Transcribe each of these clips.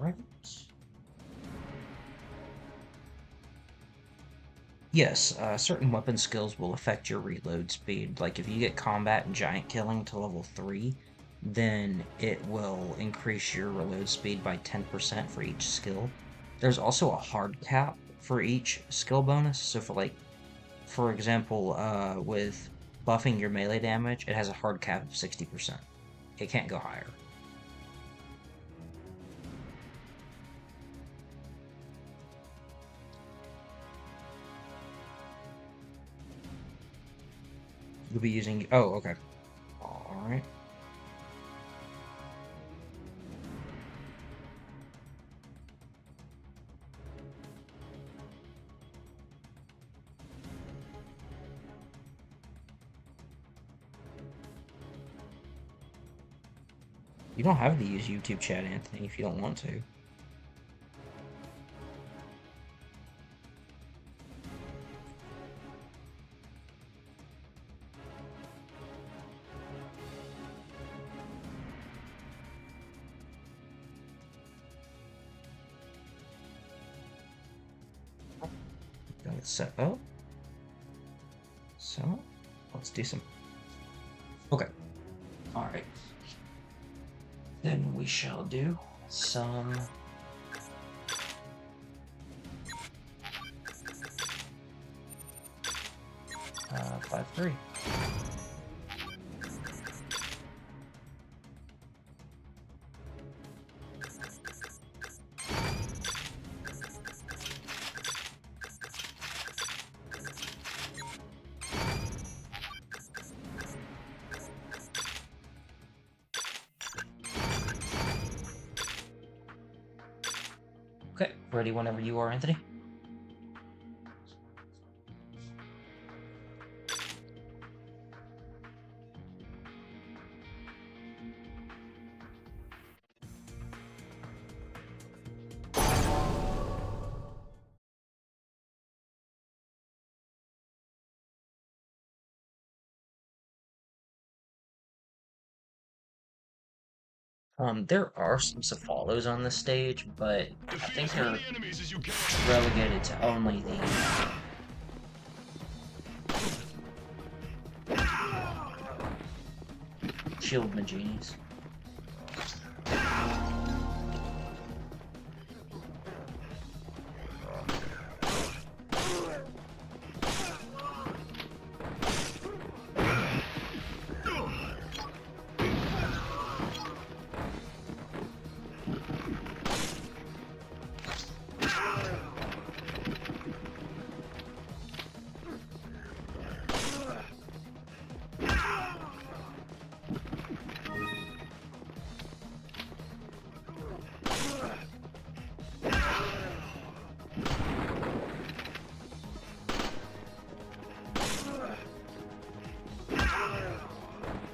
Alright. Yes, certain weapon skills will affect your reload speed. Like if you get combat and giant killing to level 3, then it will increase your reload speed by 10% for each skill. There's also a hard cap for each skill bonus. So for example, with buffing your melee damage, it has a hard cap of 60%. It can't go higher. You'll be using. Oh, okay. Alright. You don't have to use YouTube chat, Anthony, if you don't want to. Got it set up. So, let's do some. Okay. Alright. Then we shall do some. 5-3. Okay, ready whenever you are, Anthony. There are some Cephalos on this stage, but I think they're relegated to only the Shield Maginis.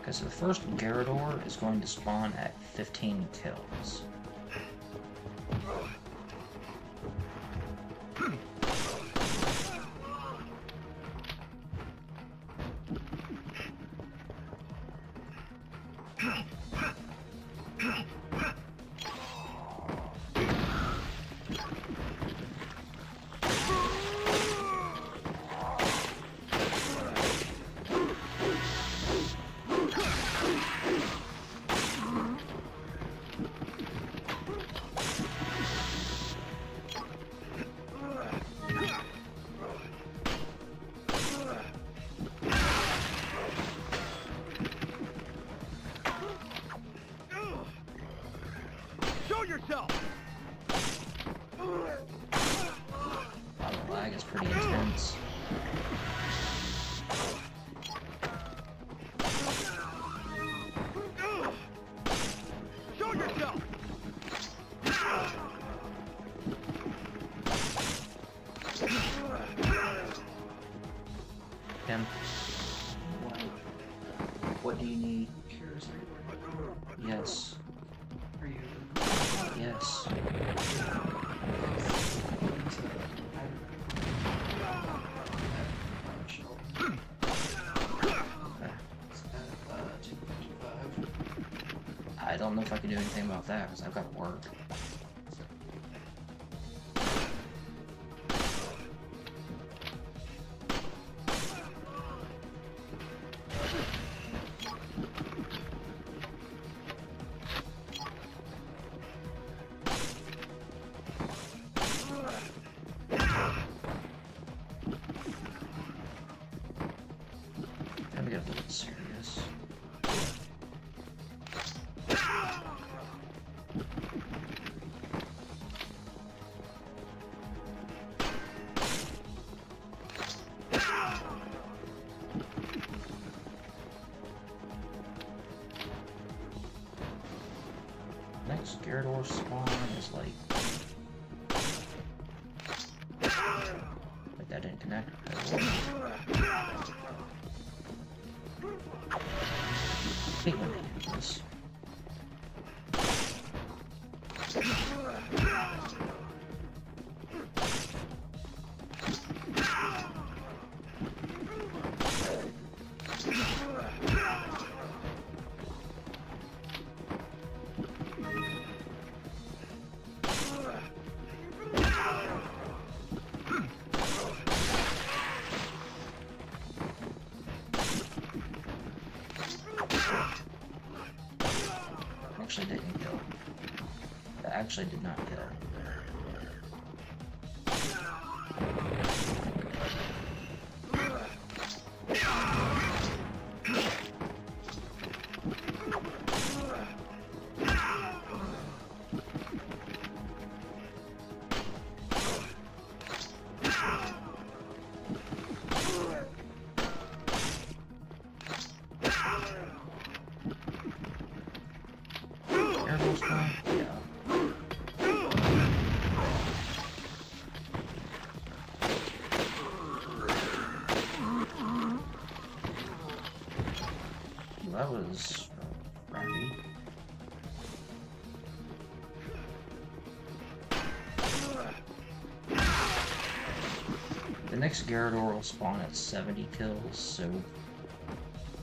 Okay, so the first Garrador is going to spawn at 15 kills. yourself! Wow, the lag is pretty intense. Show yourself! Him. What do you need? Yes. Yes. I don't know if I can do anything about that because I've got to work. next Gyarados spawn is like... Wait, that didn't connect. I hate when they do this. Actually didn't kill. That actually did not kill. Gyarados spawn? Yeah. That was crappy. The next Gyarados will spawn at 70 kills, so...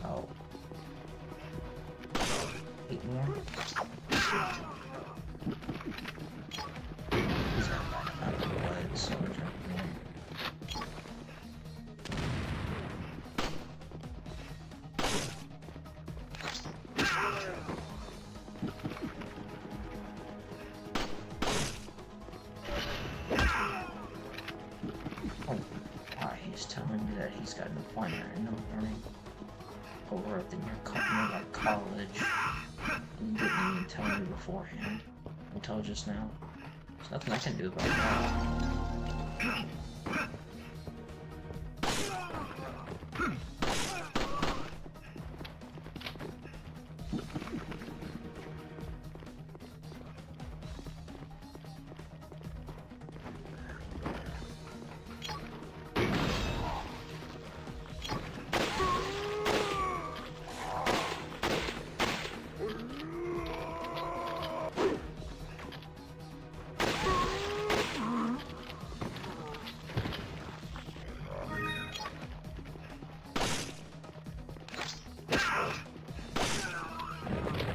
Oh. 8 more? He's got a lot of blood, so there's no point. Oh, why? He's telling me that he's got no pointer and no learning. Over at the near like college. He didn't even tell me beforehand. Until just now. There's nothing I can do about that.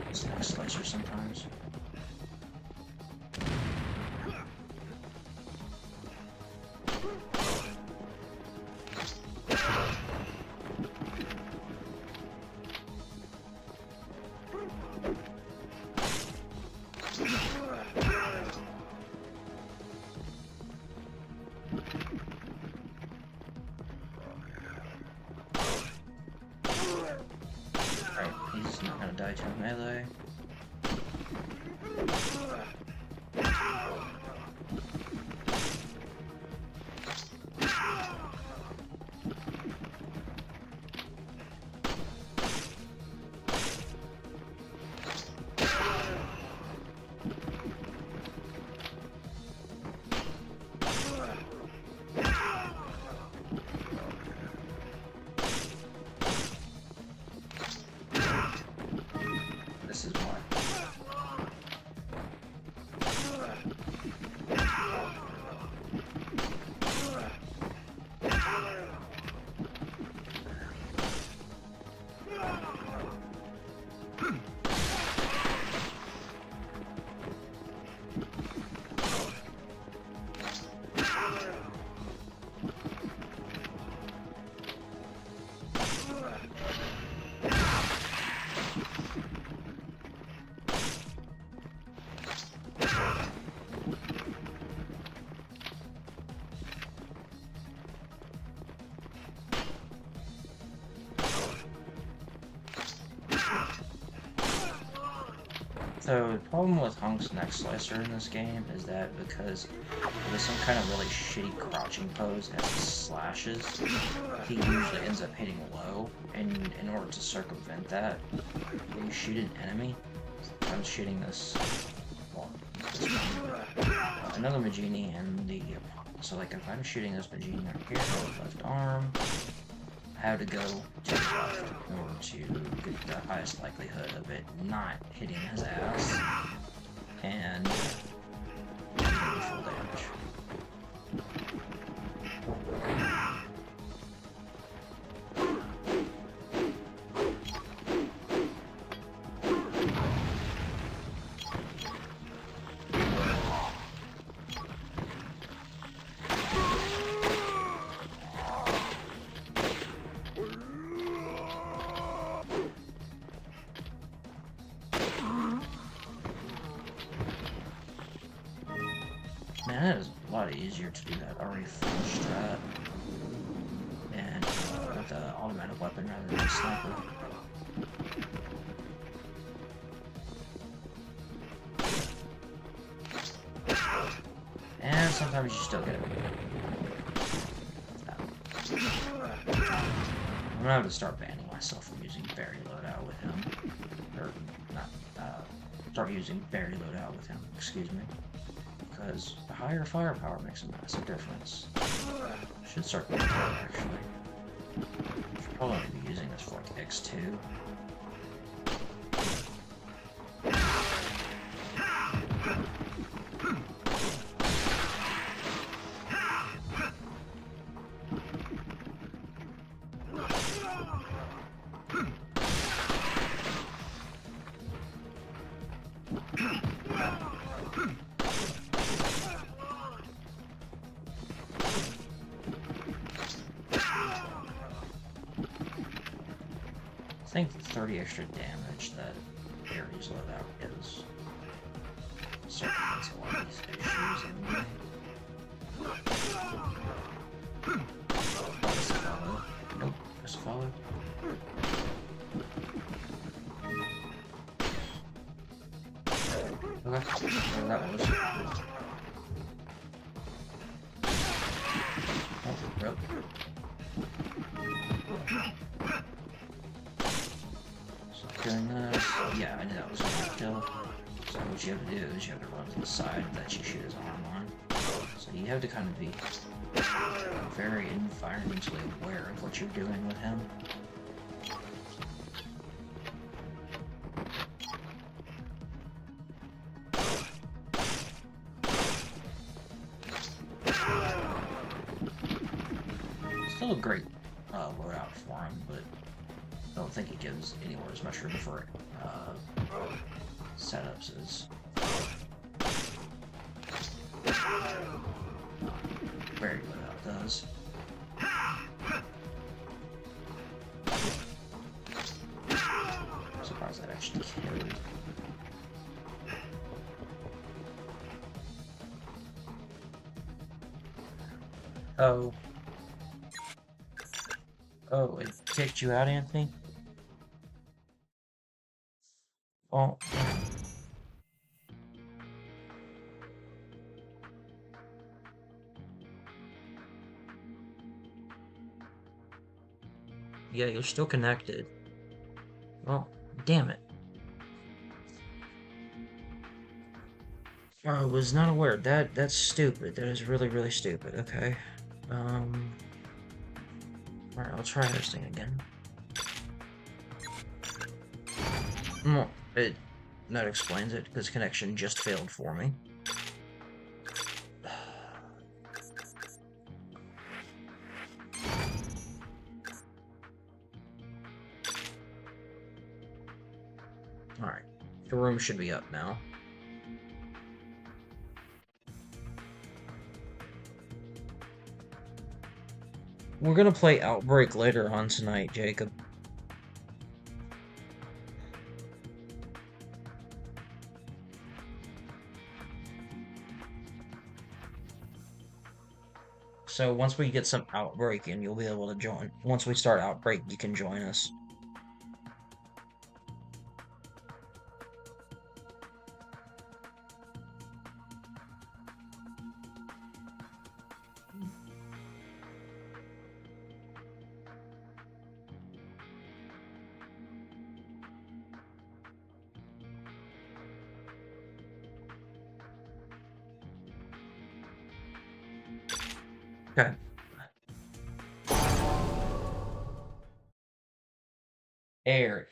It's like a slicer sometimes. Alright, he's not gonna die to melee. This is why. So the problem with Hunk's neck slicer in this game is that because it is some kind of really shitty crouching pose as he slashes, he usually ends up hitting low, and in order to circumvent that, when you shoot an enemy, I'm shooting this well, this one, another Magini and the, so like if I'm shooting this Magini right here, left arm, I have to go to the left in order to get the highest likelihood of it not hitting his ass and doing full damage. Man, that is a lot easier to do that already full strat and with an automatic weapon rather than a sniper. And sometimes you still get it. I'm gonna have to start banning myself from using berry loadout with him. Or, not, start using berry loadout with him, excuse me. Because the higher firepower makes a massive difference. Should start doing that, actually. Should probably be using this for like X2. I think 30 extra damage that Ares loadout is circumvents a lot of these issues anyway. Press follow. Nope, press follow. Okay, whatever that was. Oh, rope. Doing this. Yeah, I knew that was gonna kill. So what you have to do is you have to run to the side that you shoot his arm on. So you have to kind of be very environmentally aware of what you're doing with him. Still a great loadout for him, but I don't think it gives anywhere as much room for setups as very loadout does. I'm surprised that actually killed. Oh. Oh, it kicked you out, Anthony? Oh. Yeah, you're still connected. Well, damn it. I was not aware. That's stupid. That is really, really stupid. Okay. Alright, I'll try hosting again. Well, that explains it, because connection just failed for me. Alright, the room should be up now. We're gonna play Outbreak later on tonight, Jacob. So once we get some Outbreak in, you'll be able to join. Once we start Outbreak, you can join us. Okay. Air.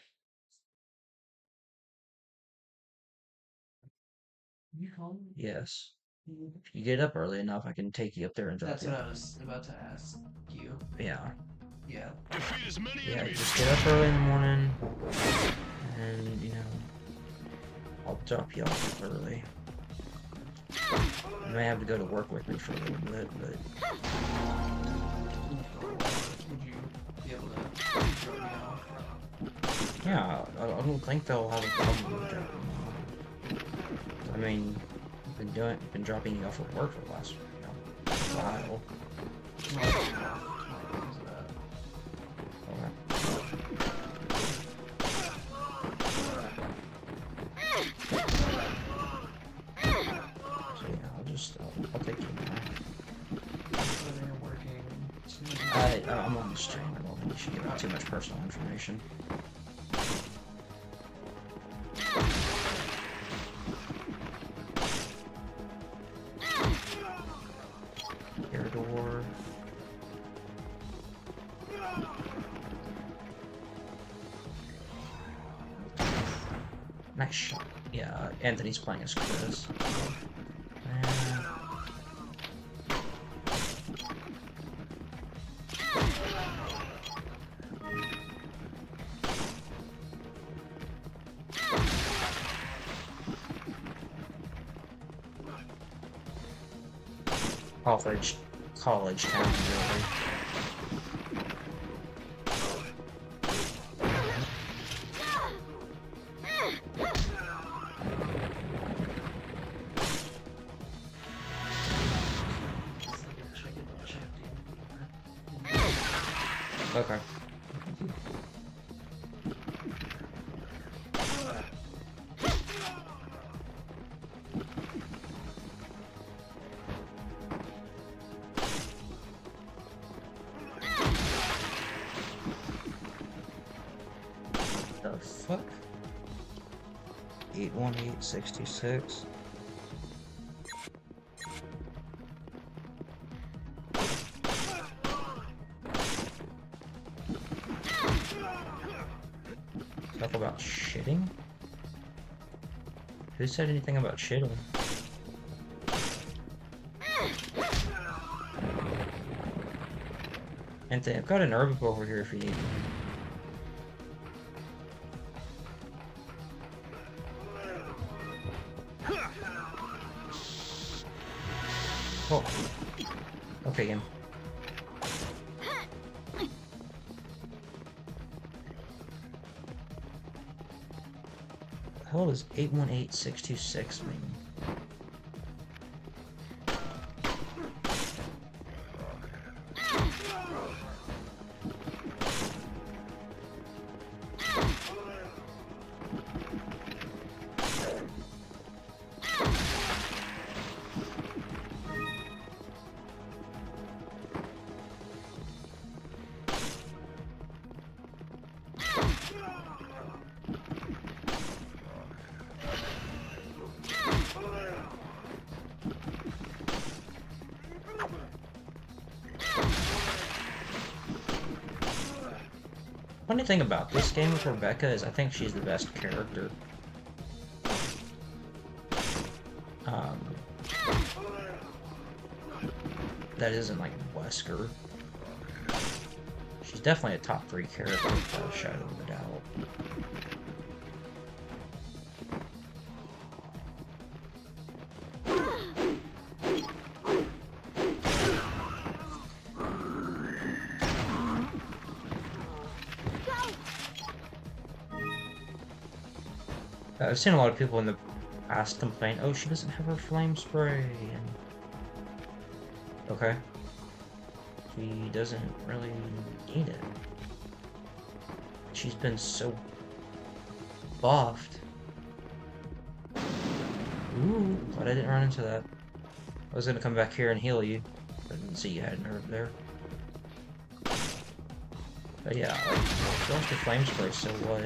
You home? Yes. If you get up early enough, I can take you up there and drop That's you. what I was about to ask you. Yeah. Yeah. Defeat as many Yeah, enemies just as get up possible. early in the morning, and, you know, I'll drop you off early. You may have to go to work with me for a little bit, but Would you be able to drop me off? yeah, I don't think they'll have a problem with dropping you off. I mean, been dropping you off at work for the last, while. So yeah, I'll take you now. I'm on the stream. I don't think you should give out too much personal information. Air door. Nice shot. Yeah, Anthony's playing as Chris. College town, really. Okay. The fuck? 81866. Talk about shitting? Who said anything about shitting? Anthony, I've got an herb over here if you need one. Oh. Okay, game. The hell does 818626 mean? Funny thing about this game with Rebecca is I think she's the best character. That isn't like Wesker. She's definitely a top 3 character without a shadow of a doubt. I've seen a lot of people in the past complain, oh, she doesn't have her flame spray. And... okay. She doesn't really need it. She's been so buffed. Ooh, glad I didn't run into that. I was gonna come back here and heal you. I didn't see you had an herb there. But yeah, like, she lost her flame spray, so what?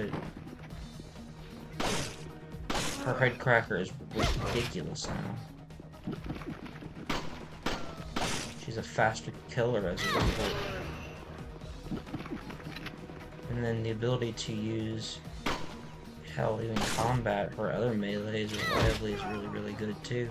Her head cracker is ridiculous now. she's a faster killer as a result. And then the ability to use, hell, even combat her other melees reliably is really, really good too.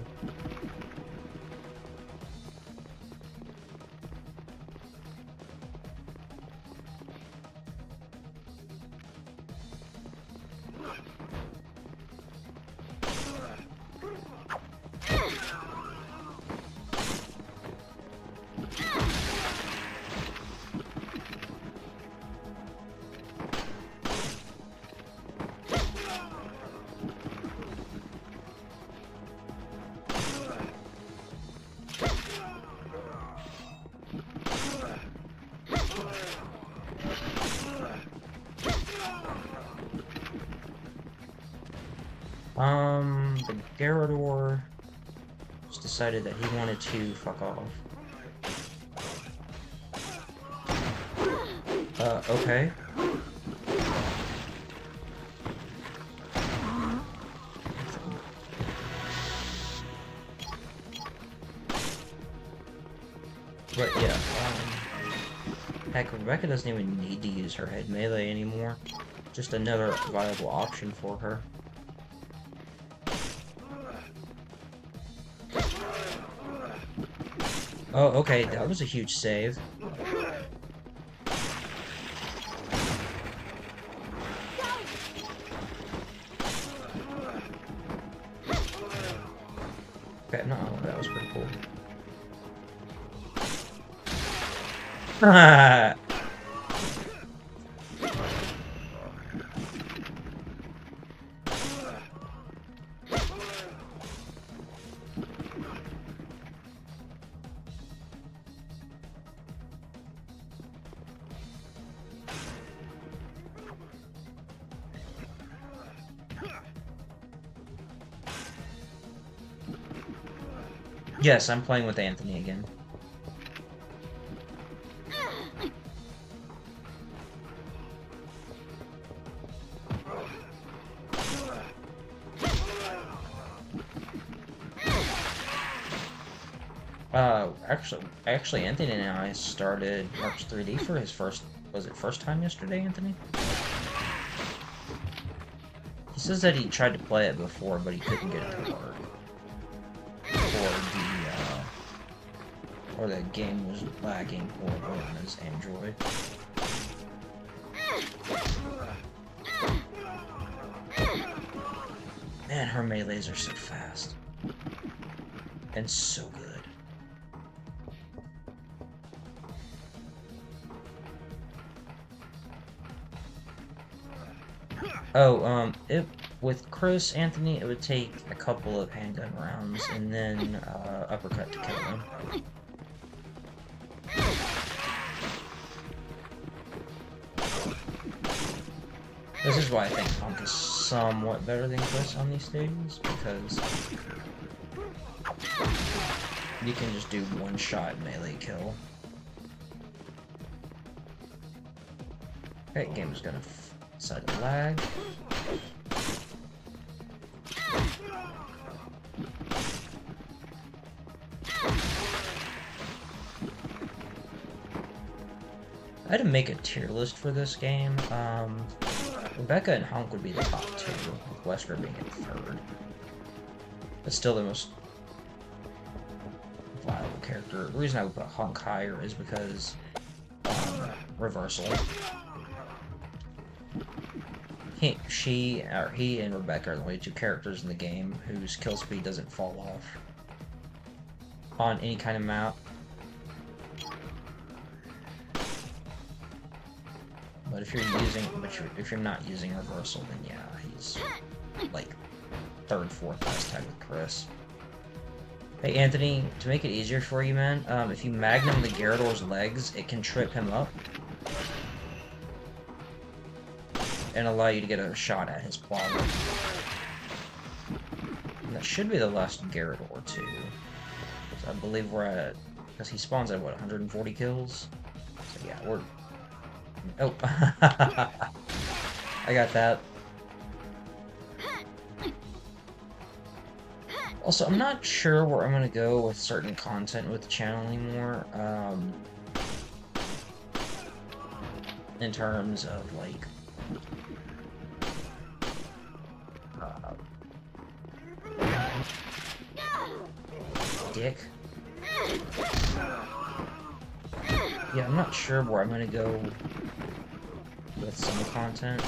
The Garrador just decided that he wanted to fuck off. Okay. But yeah, heck, Rebecca doesn't even need to use her head melee anymore. Just another viable option for her. Oh, okay, that was a huge save. Okay, no, that was pretty cool. Yes, I'm playing with Anthony again. Actually, Anthony and I started March 3D for his first time yesterday, Anthony? He says that he tried to play it before, but he couldn't get it to work. Or the game was lagging horribly on his Android. Man, her melees are so fast. And so good. Oh, with Chris, Anthony, it would take a couple of handgun rounds and then uppercut to kill him. This is why I think Honk is somewhat better than Chris on these stages, because you can just do one-shot melee kill. Okay, game's gonna decide to lag. I had to make a tier list for this game. Rebecca and Honk would be the top two, with Wesker being in third. But still the most viable character. The reason I would put Honk higher is because reversal. He and Rebecca are the only two characters in the game whose kill speed doesn't fall off on any kind of map. But if you're not using reversal, then yeah, he's like third, fourth best tag with Chris. Hey Anthony, to make it easier for you, man, if you magnum the Garrador's legs, it can trip him up and allow you to get a shot at his quadrant. And that should be the last Garrador too. So I believe we're at, because he spawns at what, 140 kills? So yeah, we're. Oh, I got that. Also, I'm not sure where I'm gonna go with certain content with the channel anymore. In terms of like, uh, dick. Yeah, I'm not sure where I'm gonna go with some content.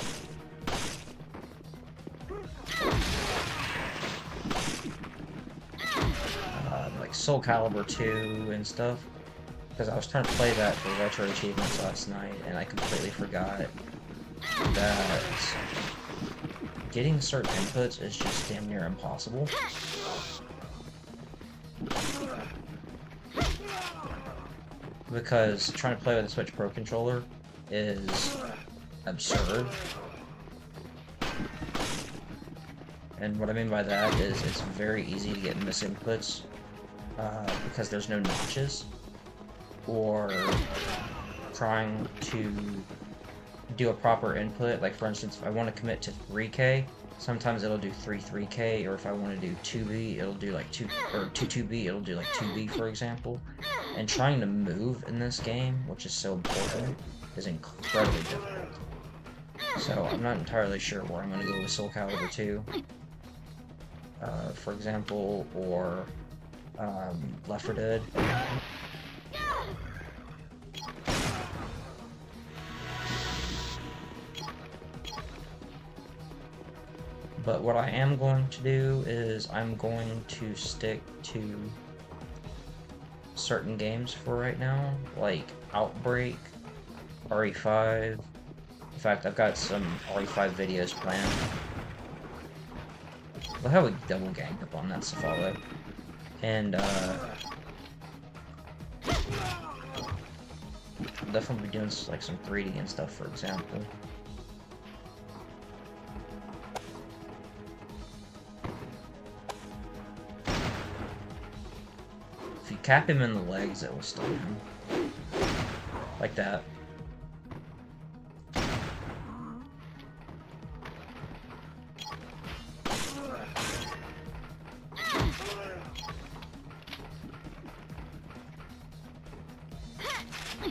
Like Soul Calibur 2 and stuff. Because I was trying to play that for retro achievements last night, and I completely forgot that getting certain inputs is just damn near impossible. Because trying to play with a Switch Pro controller is absurd. And what I mean by that is it's very easy to get misinputs because there's no notches, or trying to do a proper input. Like for instance, if I want to commit to 3K, sometimes it'll do 3K, or if I want to do 2B, it'll do like 2B, it'll do like 2B, for example. And trying to move in this game, which is so important, is incredibly difficult. So I'm not entirely sure where I'm going to go with Soul Calibur 2, for example, or Left 4 Dead. But what I am going to do is I'm going to stick to certain games for right now, like Outbreak, RE5. In fact, I've got some RE5 videos planned. Look how we double ganged up on that Cephalo. And, definitely be doing like some 3D and stuff, for example. If you cap him in the legs, it will stun him. Like that.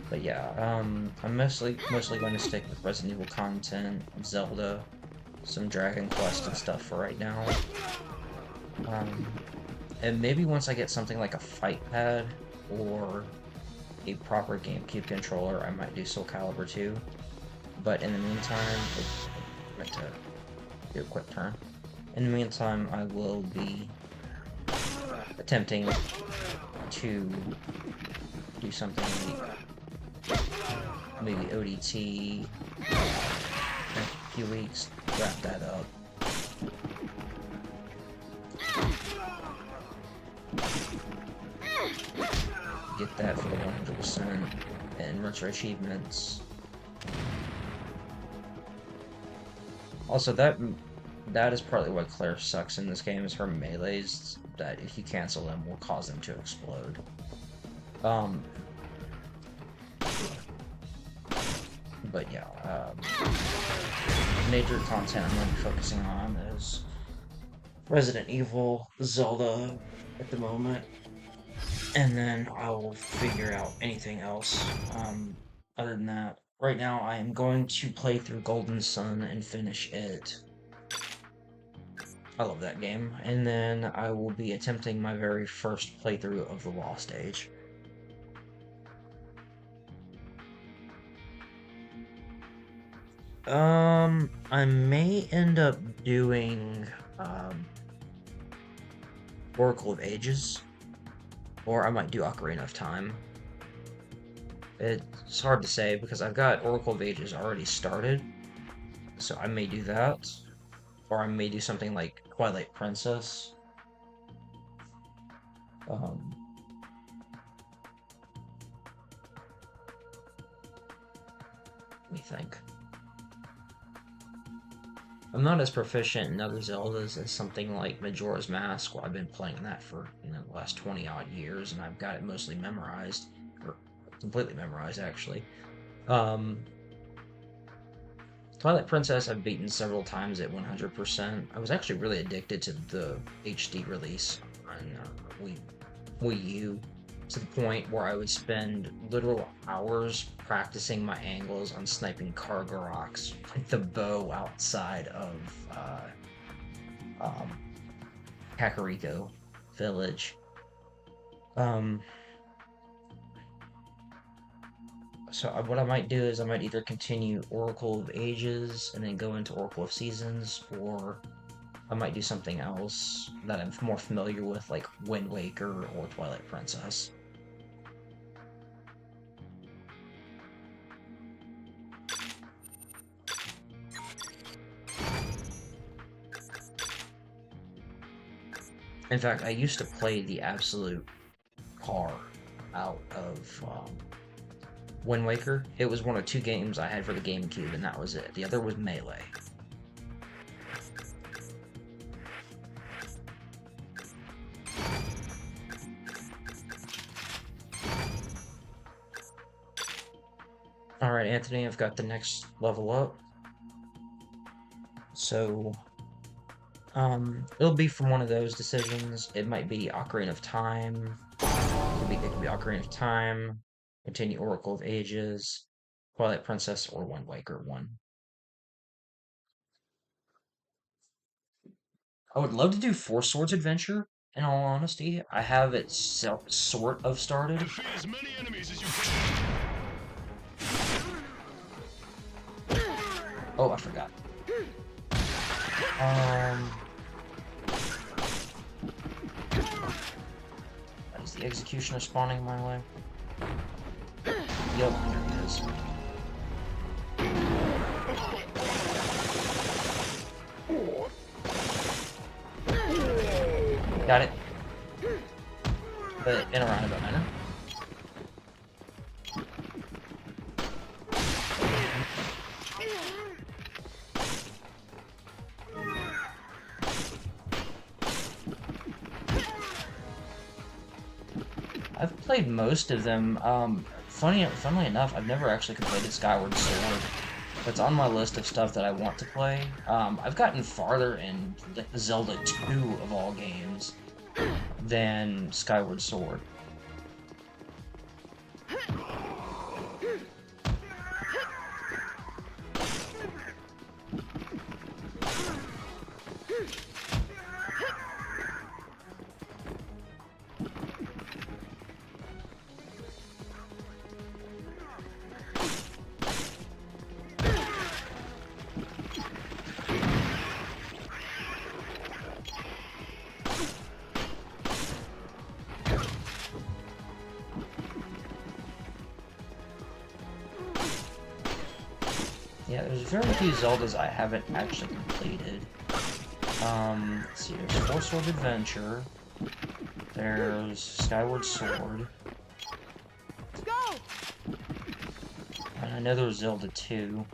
But yeah, I'm mostly going to stick with Resident Evil content, Zelda, some Dragon Quest and stuff for right now. And maybe once I get something like a fight pad or a proper GameCube controller, I might do Soul Calibur 2. But in the meantime, I meant to do a quick turn. In the meantime, I will be attempting to do something like maybe ODT in a few weeks, wrap that up. Get that for the 100% and retro achievements. Also, that is partly why Claire sucks in this game, is her melees, that if you cancel them will cause them to explode. But yeah, major content I'm going to be focusing on is Resident Evil, Zelda at the moment, and then I will figure out anything else. Other than that, right now I am going to play through Golden Sun and finish it. I love that game. And then I will be attempting my very first playthrough of The Lost Age. I may end up doing Oracle of Ages, or I might do Ocarina of Time. It's hard to say because I've got Oracle of Ages already started, so I may do that, or I may do something like Twilight Princess. Let me think. I'm not as proficient in other Zeldas as something like Majora's Mask. Well, I've been playing that for the last 20 odd years, and I've got it mostly memorized, or completely memorized actually. Twilight Princess I've beaten several times at 100%. I was actually really addicted to the HD release on Wii U, to the point where I would spend literal hours practicing my angles on sniping Kargaroks with the bow outside of um, Kakariko Village. Um, so what I might do is I might either continue Oracle of Ages and then go into Oracle of Seasons, or I might do something else that I'm more familiar with, like Wind Waker or Twilight Princess. In fact, I used to play the absolute car out of Wind Waker. It was one of two games I had for the GameCube, and that was it. The other was Melee. Alright, Anthony, I've got the next level up. So, it'll be from one of those decisions. It might be Ocarina of Time. It could be Ocarina of Time, continue Oracle of Ages, Twilight Princess, or Wind Waker 1. I would love to do Four Swords Adventure, in all honesty. I have it sort of started. Defeat as many enemies as you can. Oh, I forgot. Is the Executioner spawning my way? Yup, here he is. Got it. But in a roundabout manner. I've played most of them. Funnily enough, I've never actually completed Skyward Sword. It's on my list of stuff that I want to play. I've gotten farther in Zelda 2 of all games than Skyward Sword. Yeah, there's very few Zeldas I haven't actually completed. Let's see, there's Four Sword Adventure. There's Skyward Sword. Let's go! And I know there was Zelda 2.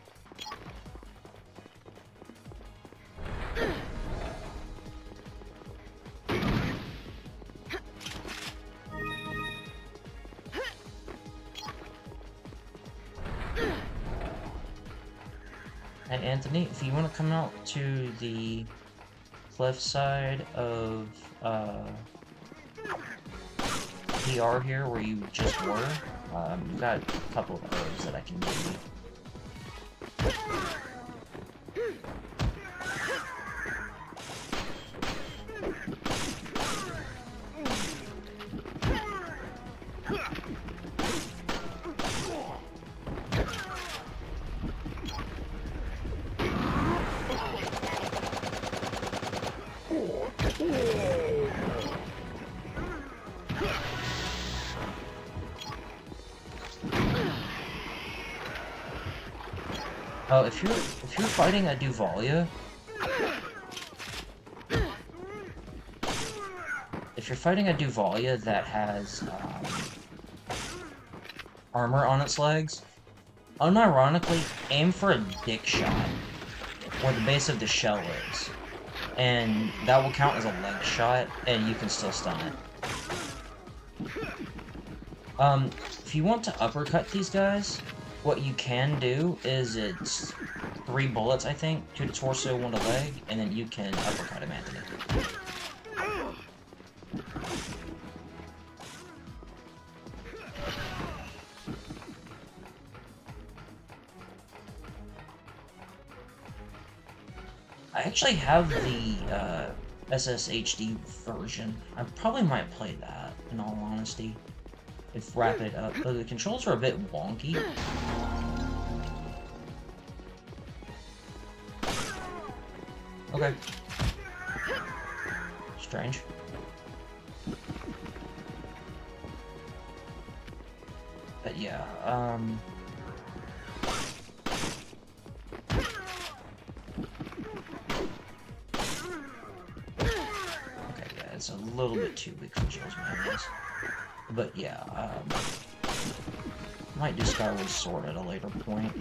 And Anthony, if you want to come out to the cliff side of PR here, where you just were, we've got a couple of herbs that I can give you. Oh, if you're fighting a Duvalia, that has armor on its legs, unironically, aim for a dick shot where the base of the shell is, and that will count as a leg shot, and you can still stun it. If you want to uppercut these guys, what you can do is it's 3 bullets, I think, 2 to torso, 1 to leg, and then you can uppercut him, Anthony. I actually have the SSHD version. I probably might play that, in all honesty. If wrap it up. Though the controls are a bit wonky. Okay. Strange. But yeah, okay, yeah, it's a little bit too big for Jill's mayonnaise. But yeah, might do Skyward Sword at a later point.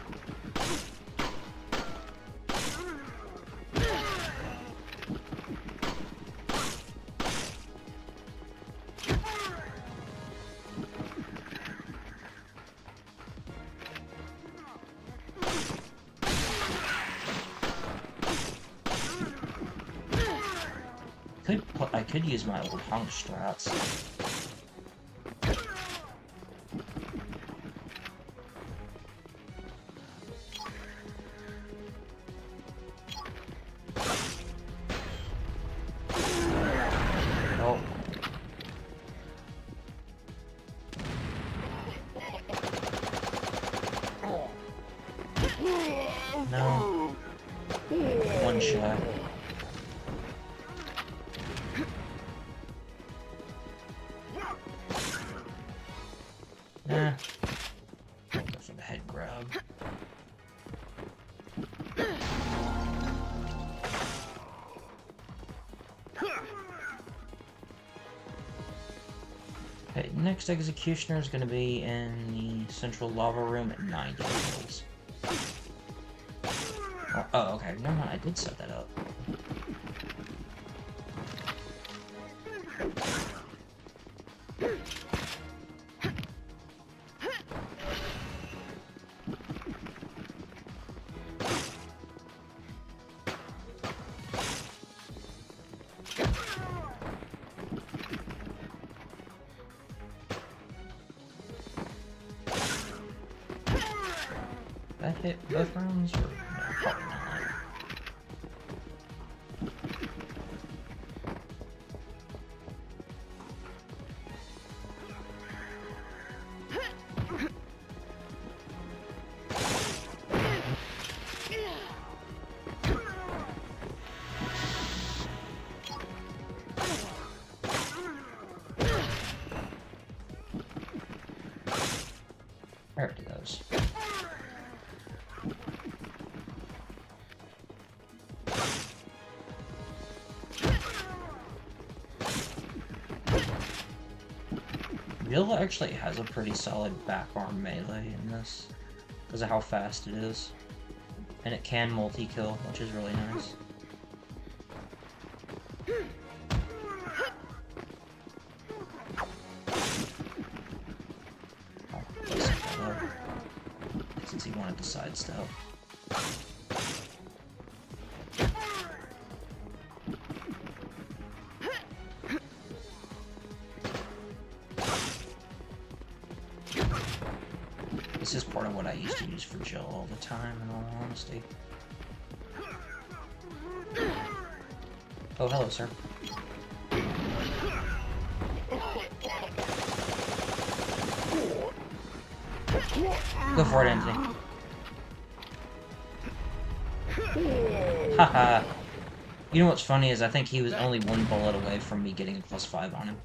I could use my old hunk strats. Oh. No. One shot. Eh. Go for the head grab. Okay, next executioner is going to be in the central lava room at 90 levels. Oh, okay, never mind, I did set that up. That hit both rounds, or no, probably not. There it goes. Jill actually has a pretty solid back arm melee in this, because of how fast it is. And it can multi-kill, which is really nice. Oh, let's set that up, since he wanted to sidestep. This is part of what I used to use for Jill all the time, in all honesty. Oh, hello, sir. Go for it, Anthony. Haha. You know what's funny is I think he was only one bullet away from me getting a +5 on him.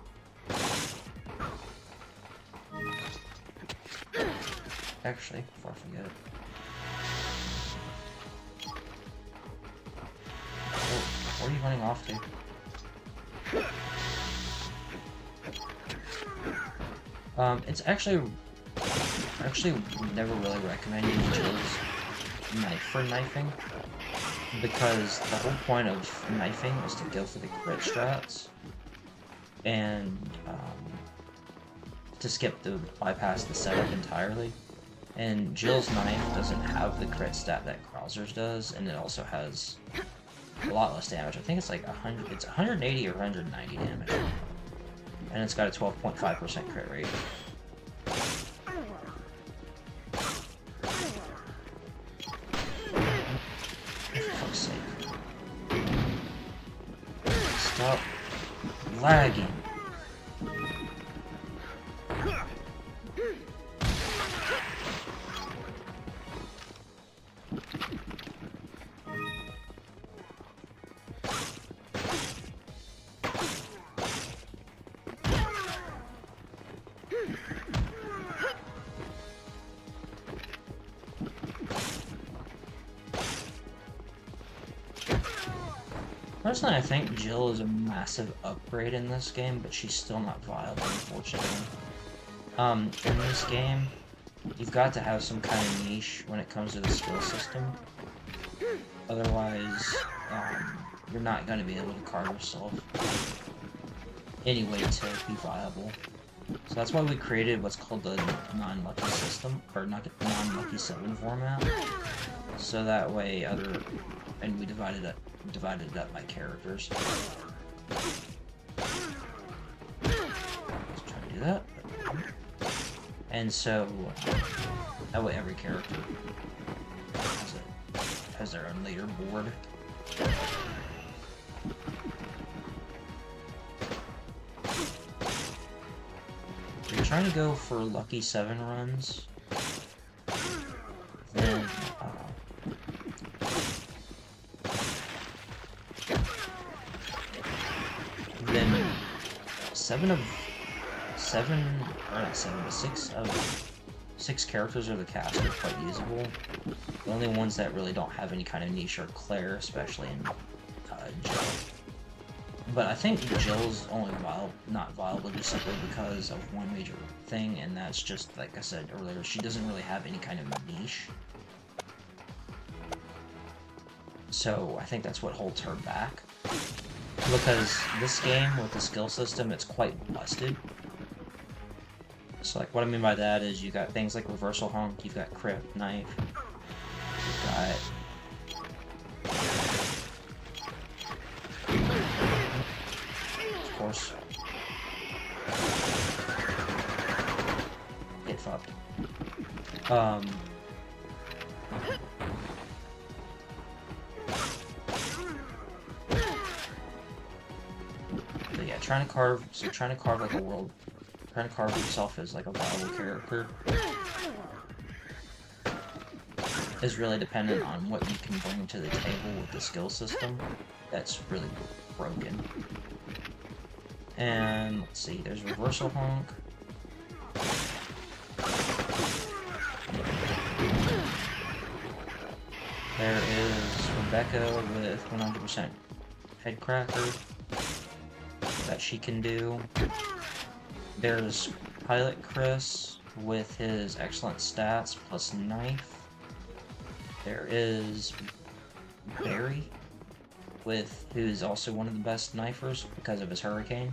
Actually, before I forget. Oh, where are you running off to? It's actually never really recommend using Jill's knife for knifing, because the whole point of knifing is to go for the crit strats, and to bypass the setup entirely. And Jill's knife doesn't have the crit stat that Krauser's does, and it also has a lot less damage. I think it's like 100. It's 180 or 190 damage, and it's got a 12.5% crit rate. For fuck's sake. Personally, I think Jill is a massive upgrade in this game, but she's still not viable, unfortunately. In this game, you've got to have some kind of niche when it comes to the skill system. Otherwise, you're not going to be able to carve yourself any way to be viable. So that's why we created what's called the non-lucky system, or non-lucky 7 format. So that way and we divided it up by characters. Let's try to do that. And so that way every character has their own leaderboard. If you're trying to go for lucky 7 runs, then six characters of the cast are quite usable. The only ones that really don't have any kind of niche are Claire, especially in Jill. But I think Jill's only not viable just simply because of one major thing, and that's just, like I said earlier, she doesn't really have any kind of niche. So I think that's what holds her back. Because this game, with the skill system, it's quite busted. So, like, what I mean by that is you got things like Reversal Honk, you've got Crit Knife, you've got... Of course. Get fucked. But yeah, trying to carve like a world... Trying to carve yourself as like a viable character is really dependent on what you can bring to the table with the skill system. That's really broken. And let's see, there's Reversal Honk. There is Rebecca with 100% head cracker that she can do. There's Pilot Chris with his excellent stats plus knife. There is Barry who's also one of the best knifers because of his hurricane.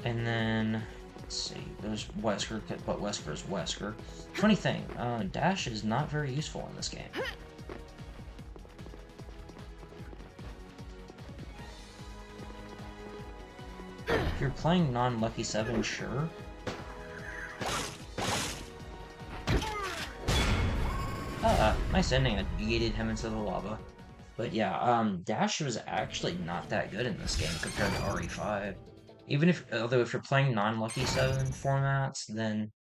And then let's see, there's Wesker, but Wesker's Wesker. Funny thing, Dash is not very useful in this game. If you're playing non-Lucky 7, sure. Nice ending. I yeeted him into the lava. But yeah, Dash was actually not that good in this game compared to RE5. Although if you're playing non-Lucky 7 formats, then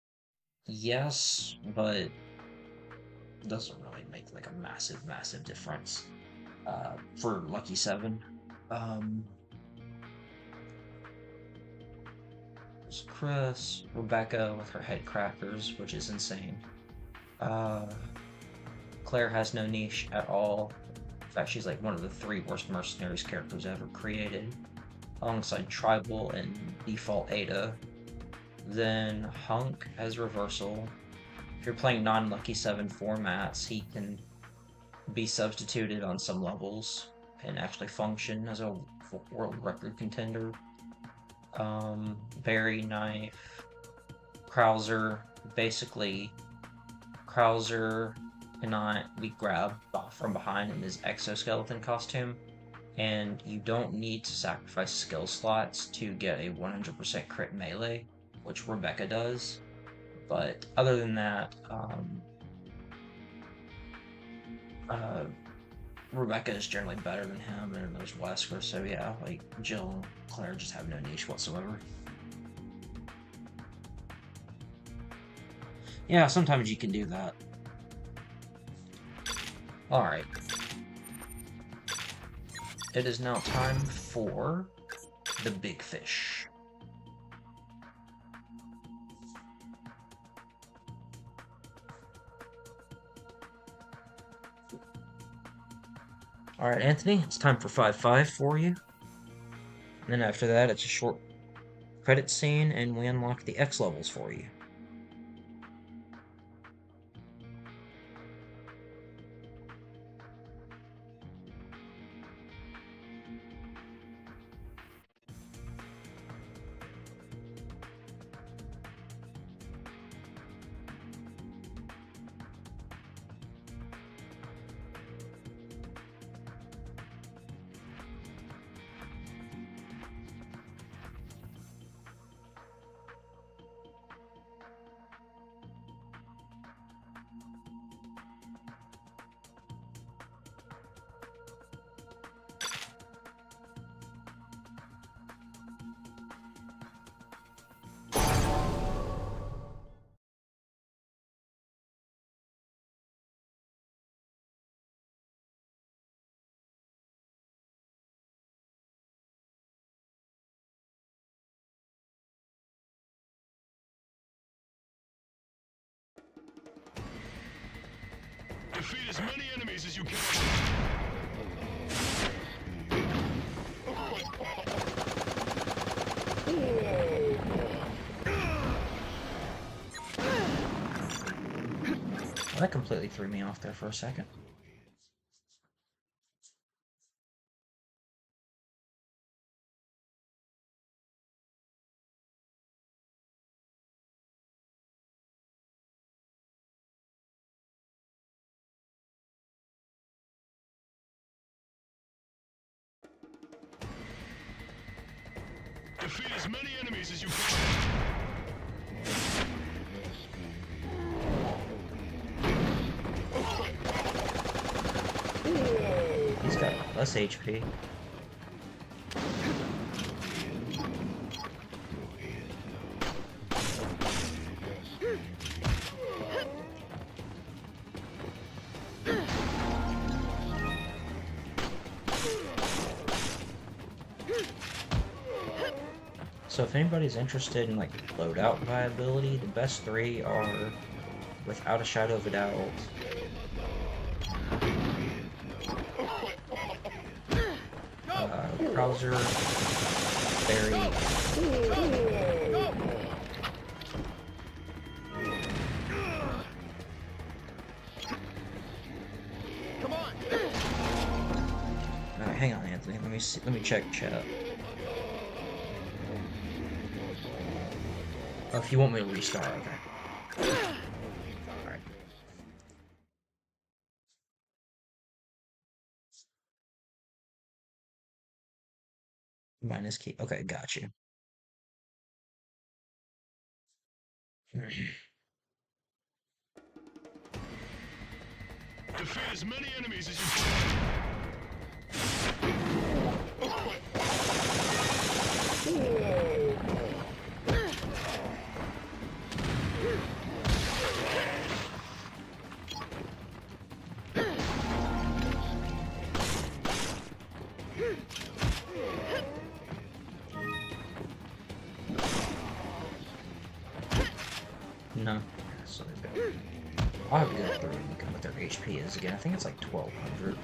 yes, but it doesn't really make like a massive difference for Lucky 7. There's Chris, Rebecca with her head crackers, which is insane. Claire has no niche at all. In fact, she's like one of the 3 worst Mercenaries characters ever created, alongside Tribal and Default Ada. Then Hunk has Reversal. If you're playing non-Lucky 7 formats, he can be substituted on some levels and actually function as a world record contender. Barry, Knife, Krauser. Basically, Krauser cannot be grabbed from behind in his exoskeleton costume, and you don't need to sacrifice skill slots to get a 100% crit melee, which Rebecca does. But other than that, Rebecca is generally better than him, and there's Wesker, so yeah, like, Jill and Claire just have no niche whatsoever. Yeah, sometimes you can do that. Alright. It is now time for the big fish. Alright, Anthony, it's time for 5-5 for you. And then after that, it's a short credit scene, and we unlock the X levels for you. Defeat as many enemies as you can. Well, that completely threw me off there for a second. Defeat as many enemies as you can. He's got less HP. So if anybody's interested in like loadout viability, the best three are, without a shadow of a doubt, Krauser, Barry, Come on. Alright, hang on, Anthony. Let me see. Let me check chat. Oh, if you want me to restart, okay. Alright. Minus key. Okay, got you. Defeat as many enemies as you can. No. So they've got. I'll have to go through and look at what their HP is again. I think it's like 1200.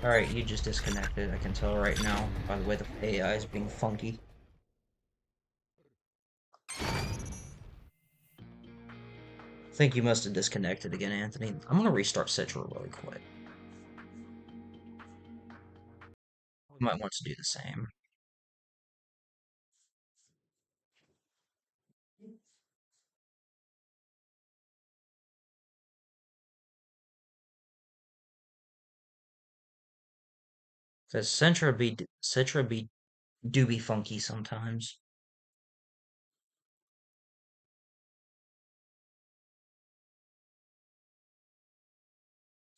Alright, you just disconnected. I can tell right now by the way the AI is being funky. I think you must have disconnected again, Anthony. I'm gonna restart Citra really quick. We might want to do the same. Because Citra do be funky sometimes.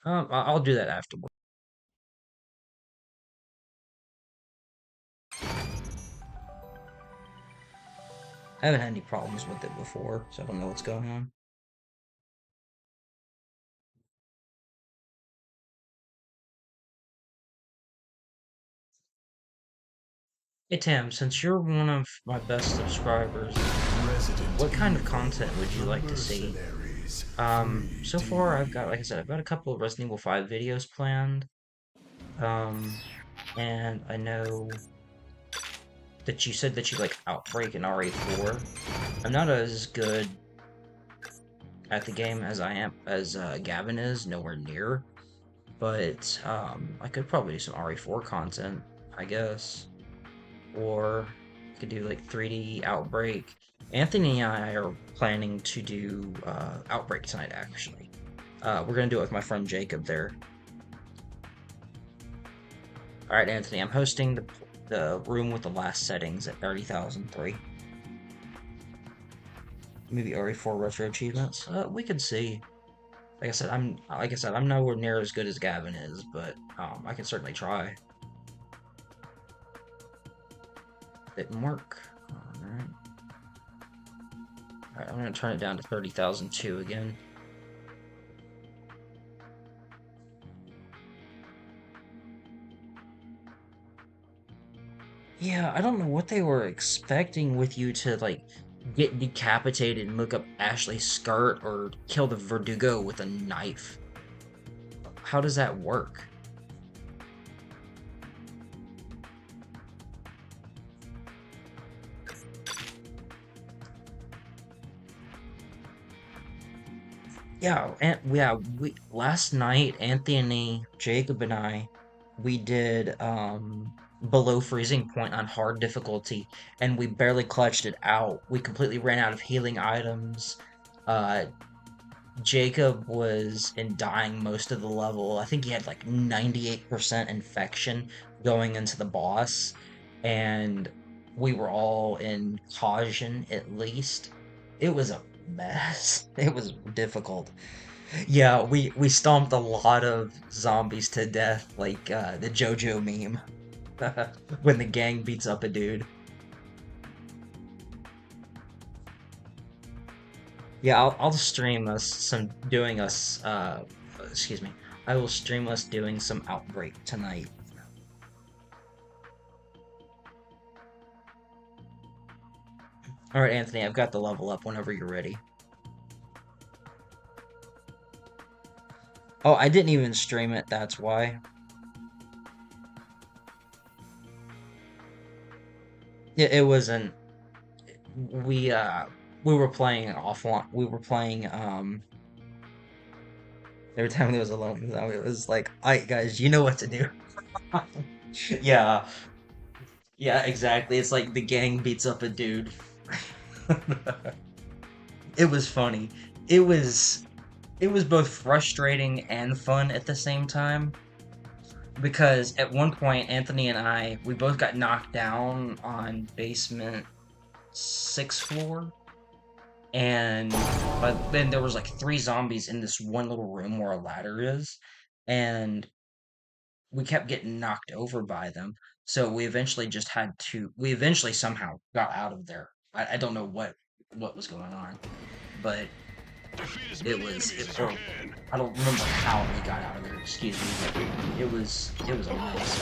I'll do that afterward. I haven't had any problems with it before, so I don't know what's going on. Hey Tam, since you're one of my best subscribers, Resident what kind of Evil, content would you The like to see? Mercenaries So far 3D. I've got, like I said, I've got a couple of Resident Evil 5 videos planned. Um, and I know that you said that you like Outbreak and RE4. I'm not as good at the game as I am as Gavin is, nowhere near. But I could probably do some RE4 content, I guess. Or I could do like 3D Outbreak. Anthony and I are planning to do Outbreak tonight, actually. We're gonna do it with my friend Jacob there. All right, Anthony, I'm hosting the room with the last settings at 30,003. Maybe RE4 retro achievements. We could see. Like I said, I'm nowhere near as good as Gavin is, but I can certainly try. Didn't work. Alright. Alright, I'm gonna turn it down to 30,002 again. Yeah, I don't know what they were expecting with you to, like, get decapitated and look up Ashley's skirt or kill the Verdugo with a knife. How does that work? We last night, Anthony, Jacob, and I, we did below freezing point on hard difficulty, and we barely clutched it out. We completely ran out of healing items. Uh, Jacob was in dying most of the level. I think he had like 98% infection going into the boss, and we were all in caution at least. It was a mess. It was difficult. Yeah, we stomped a lot of zombies to death, like the JoJo meme when the gang beats up a dude. Yeah, I'll stream us some doing us excuse me. I will stream us doing some Outbreak tonight. All right, Anthony, I've got the level up whenever you're ready. Oh, I didn't even stream it, that's why. It wasn't we we were playing offline. We were playing every time there was a lone zombie, it was like, alright guys, you know what to do. Yeah, yeah, exactly. It's like the gang beats up a dude. It was funny. It was it was both frustrating and fun at the same time because at one point Anthony and I we both got knocked down on basement sixth floor, and but then there was like three zombies in this one little room where a ladder is, and we kept getting knocked over by them. So we eventually somehow got out of there. I don't know what was going on, but Defeat as it many was enemies it, as you or can. I don't remember how we got out of there. Excuse me, but it was a mess.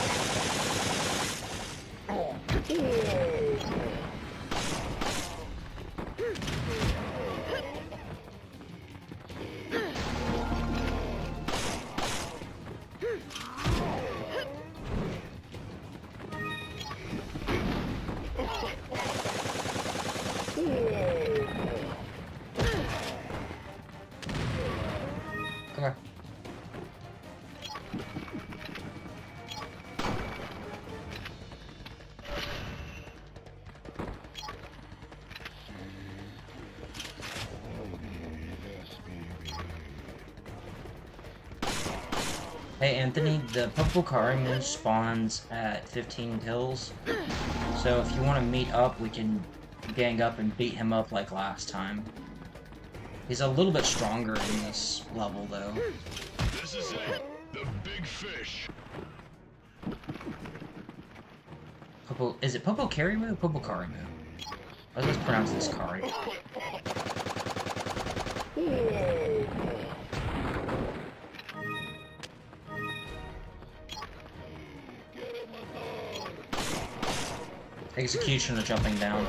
Okay. Hey Anthony, the Pupukari moon spawns at 15 kills. So if you want to meet up, we can gang up and beat him up like last time. He's a little bit stronger in this level, though. This is it. The big fish. Is it Popo Karimu or Popo Karimu? Let's pronounce this Kari. Execution or jumping down.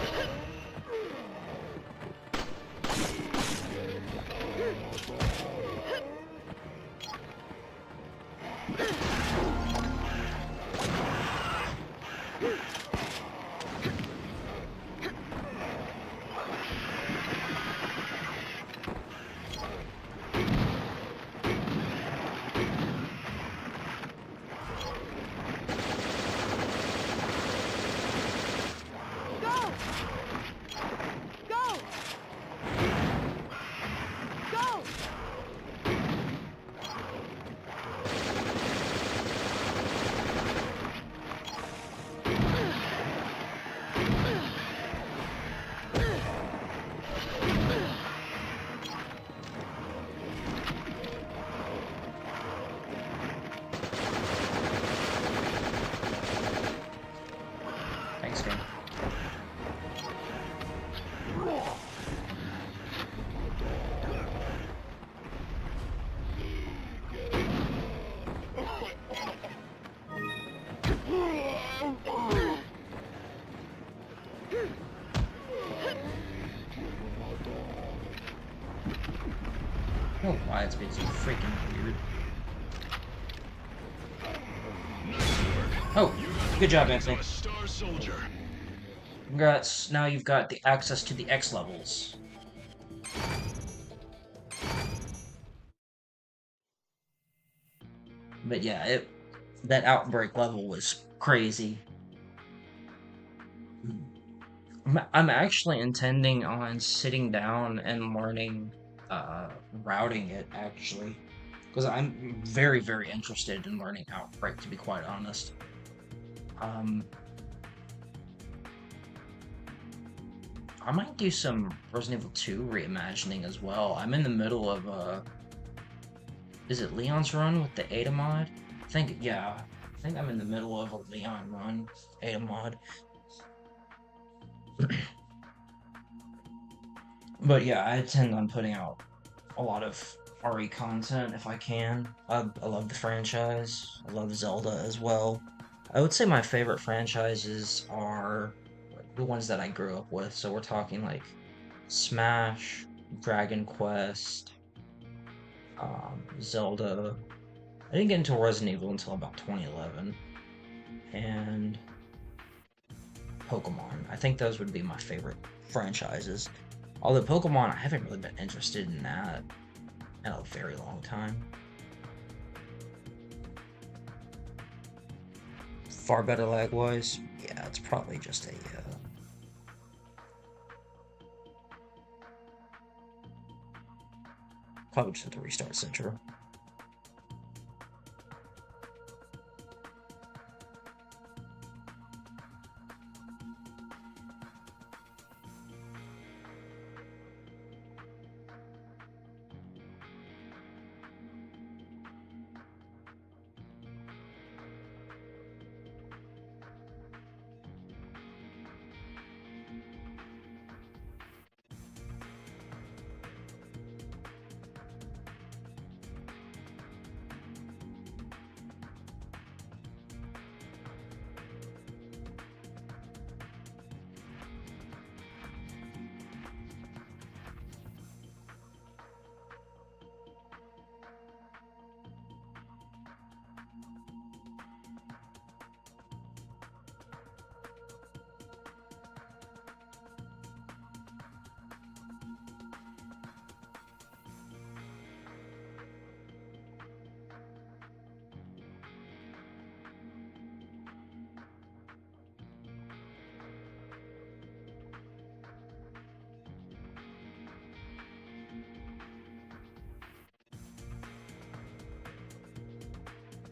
Thanks, game. I don't know why it's been so freaking weird. Oh, good job, Anthony. A star soldier. Congrats, now you've got the access to the X levels. But yeah, that outbreak level was crazy. I'm actually intending on sitting down and learning routing it, actually. Because I'm very, very interested in learning Outbreak, to be quite honest. Um, I might do some Resident Evil 2 reimagining as well. I'm in the middle of, is it Leon's run with the Ada mod? Yeah. I think I'm in the middle of a Leon run, Ada mod. But yeah, I intend on putting out a lot of RE content if I can. I love the franchise. I love Zelda as well. I would say my favorite franchises are the ones that I grew up with. So we're talking like Smash, Dragon Quest, Zelda. I didn't get into Resident Evil until about 2011, and Pokemon. I think those would be my favorite franchises. Although Pokemon, I haven't really been interested in that in a very long time. Far better lag wise. Yeah, it's probably just a. Probably just at the restart center.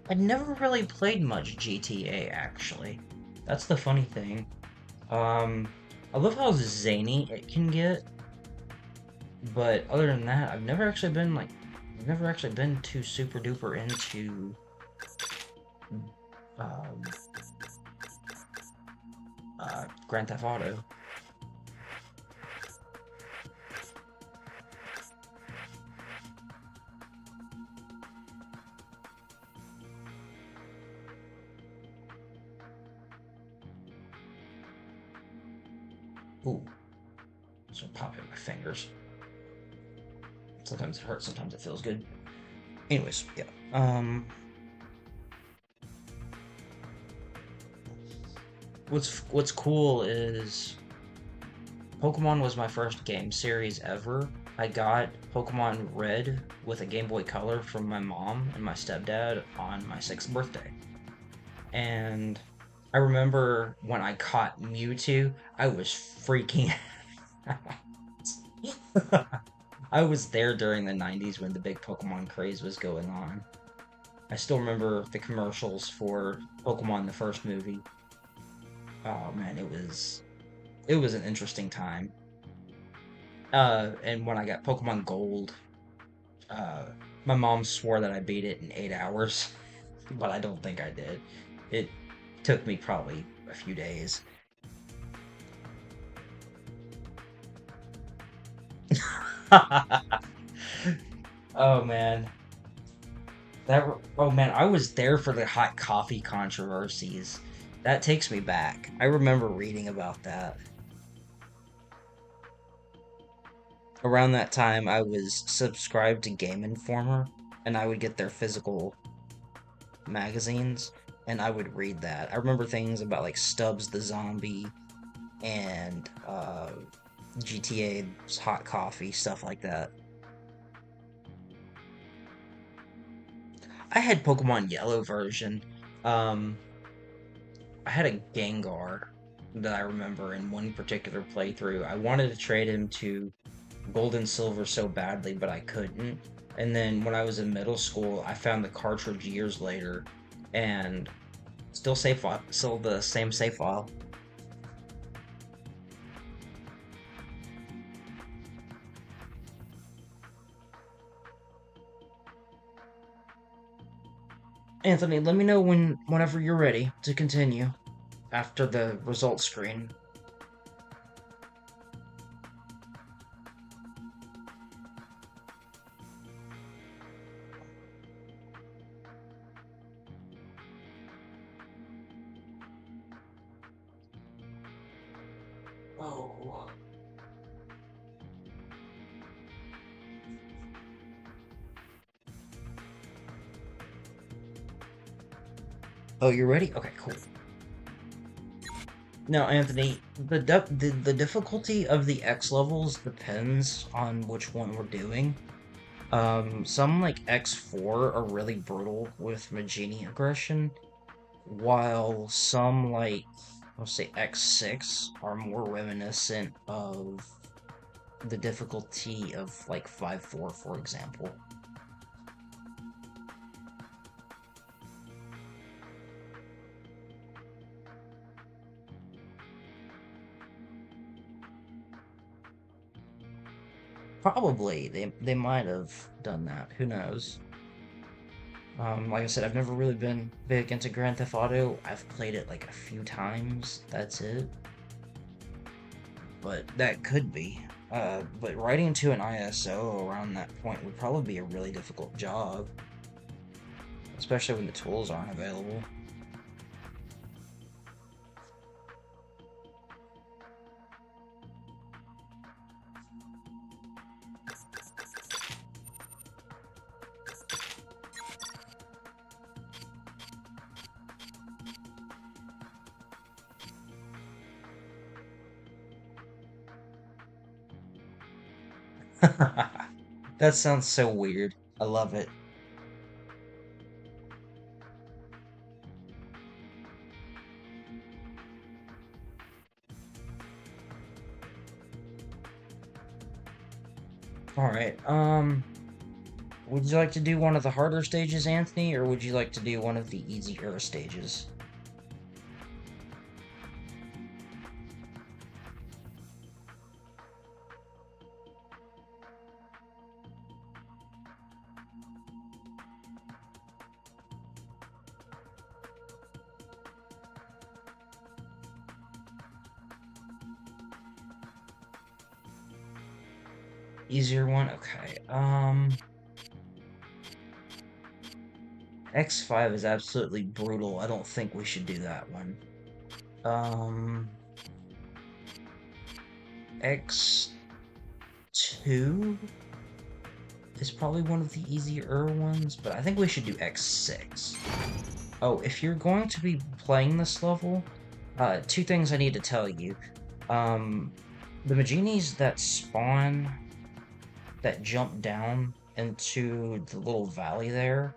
I never really played much GTA, actually. That's the funny thing. Um, I love how zany it can get, but other than that, I've never actually been too super duper into, um, Grand Theft Auto. Ooh, so pop in my fingers. Sometimes it hurts, sometimes it feels good. Anyways, yeah. What's cool is Pokemon was my first game series ever. I got Pokemon Red with a Game Boy Color from my mom and my stepdad on my 6th birthday. And I remember when I caught Mewtwo, I was freaking out. I was there during the 90s when the big Pokemon craze was going on. I still remember the commercials for Pokemon the first movie. Oh man, it was an interesting time. And when I got Pokemon Gold, uh, my mom swore that I beat it in 8 hours, but I don't think I did. It took me probably a few days. Oh man, oh man, I was there for the hot coffee controversies. That takes me back. I remember reading about that. Around that time, I was subscribed to Game Informer, and I would get their physical magazines, and I would read that. I remember things about like Stubbs the Zombie and GTA's Hot Coffee, stuff like that. I had Pokemon Yellow version. Um, I had a Gengar that I remember in one particular playthrough. I wanted to trade him to Gold and Silver so badly, but I couldn't. And then when I was in middle school, I found the cartridge years later, and still save file, still the same save file. Anthony, let me know whenever you're ready to continue after the results screen. Oh. Oh, you're ready? Okay, cool. Now, Anthony, the difficulty of the X levels depends on which one we're doing. Some like X4 are really brutal with Magini aggression, while some like I'll say X6 are more reminiscent of the difficulty of like 5-4, for example. Probably they might have done that. Who knows? Like I said, I've never really been big into Grand Theft Auto. I've played it like a few times. That's it. But that could be. But writing to an ISO around that point would probably be a really difficult job, especially when the tools aren't available. That sounds so weird. I love it. Alright, would you like to do one of the harder stages, Anthony, or would you like to do one of the easier stages? Easier one? Okay, X5 is absolutely brutal. I don't think we should do that one. Um, X2 is probably one of the easier ones, but I think we should do X6. Oh, if you're going to be playing this level, two things I need to tell you. The Maginis that spawn, that jump down into the little valley there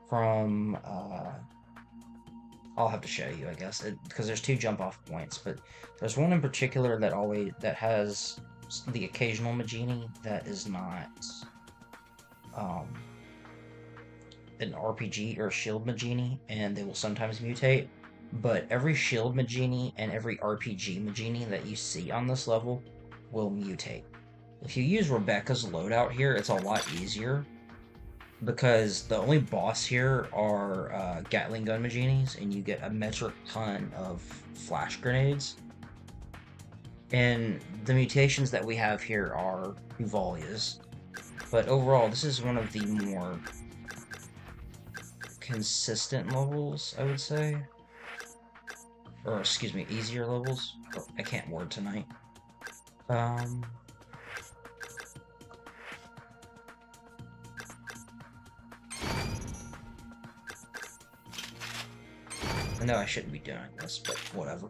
from, I'll have to show you, I guess, because there's two jump-off points, but there's one in particular that has the occasional Magini that is not, an RPG or shield Magini, and they will sometimes mutate. But every shield Magini and every RPG Magini that you see on this level will mutate. If you use Rebecca's loadout here, it's a lot easier, because the only boss here are Gatling gun Maginis, and you get a metric ton of flash grenades. And the mutations that we have here are Uvalias. But overall, this is one of the more consistent levels, I would say. Or, excuse me, easier levels. Oh, I can't word tonight. I know I shouldn't be doing this, but whatever.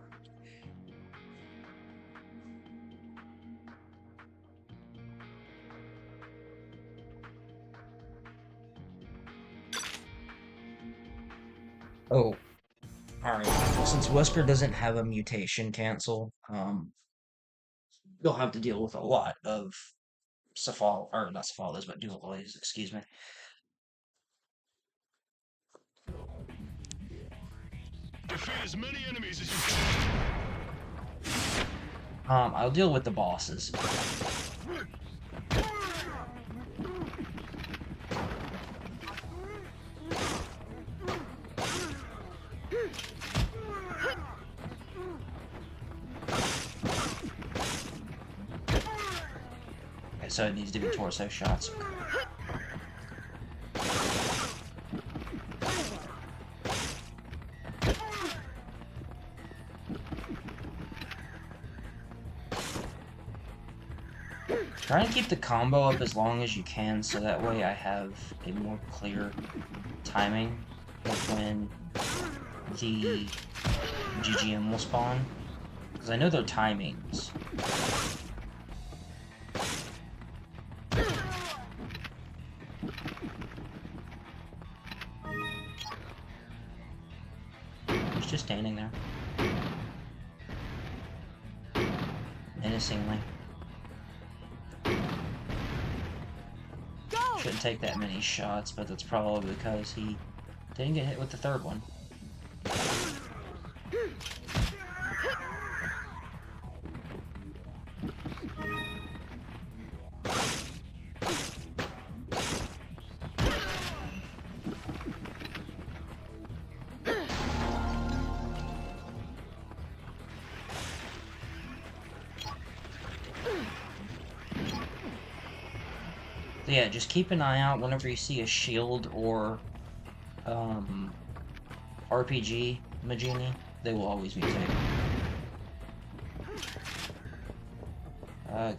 Oh, alright. Well, since Wesker doesn't have a mutation cancel, you'll have to deal with a lot of or not Cephalias, but Dualies, excuse me. Defeat as many enemies as you can. I'll deal with the bosses. Okay, so it needs to be torso shots. Try and keep the combo up as long as you can, so that way I have a more clear timing of when the GGM will spawn. Because I know their timings. He's just standing there. Menacingly. Shouldn't take that many shots, but that's probably because he didn't get hit with the third one. So yeah, just keep an eye out whenever you see a shield or RPG Magini, they will always mutate.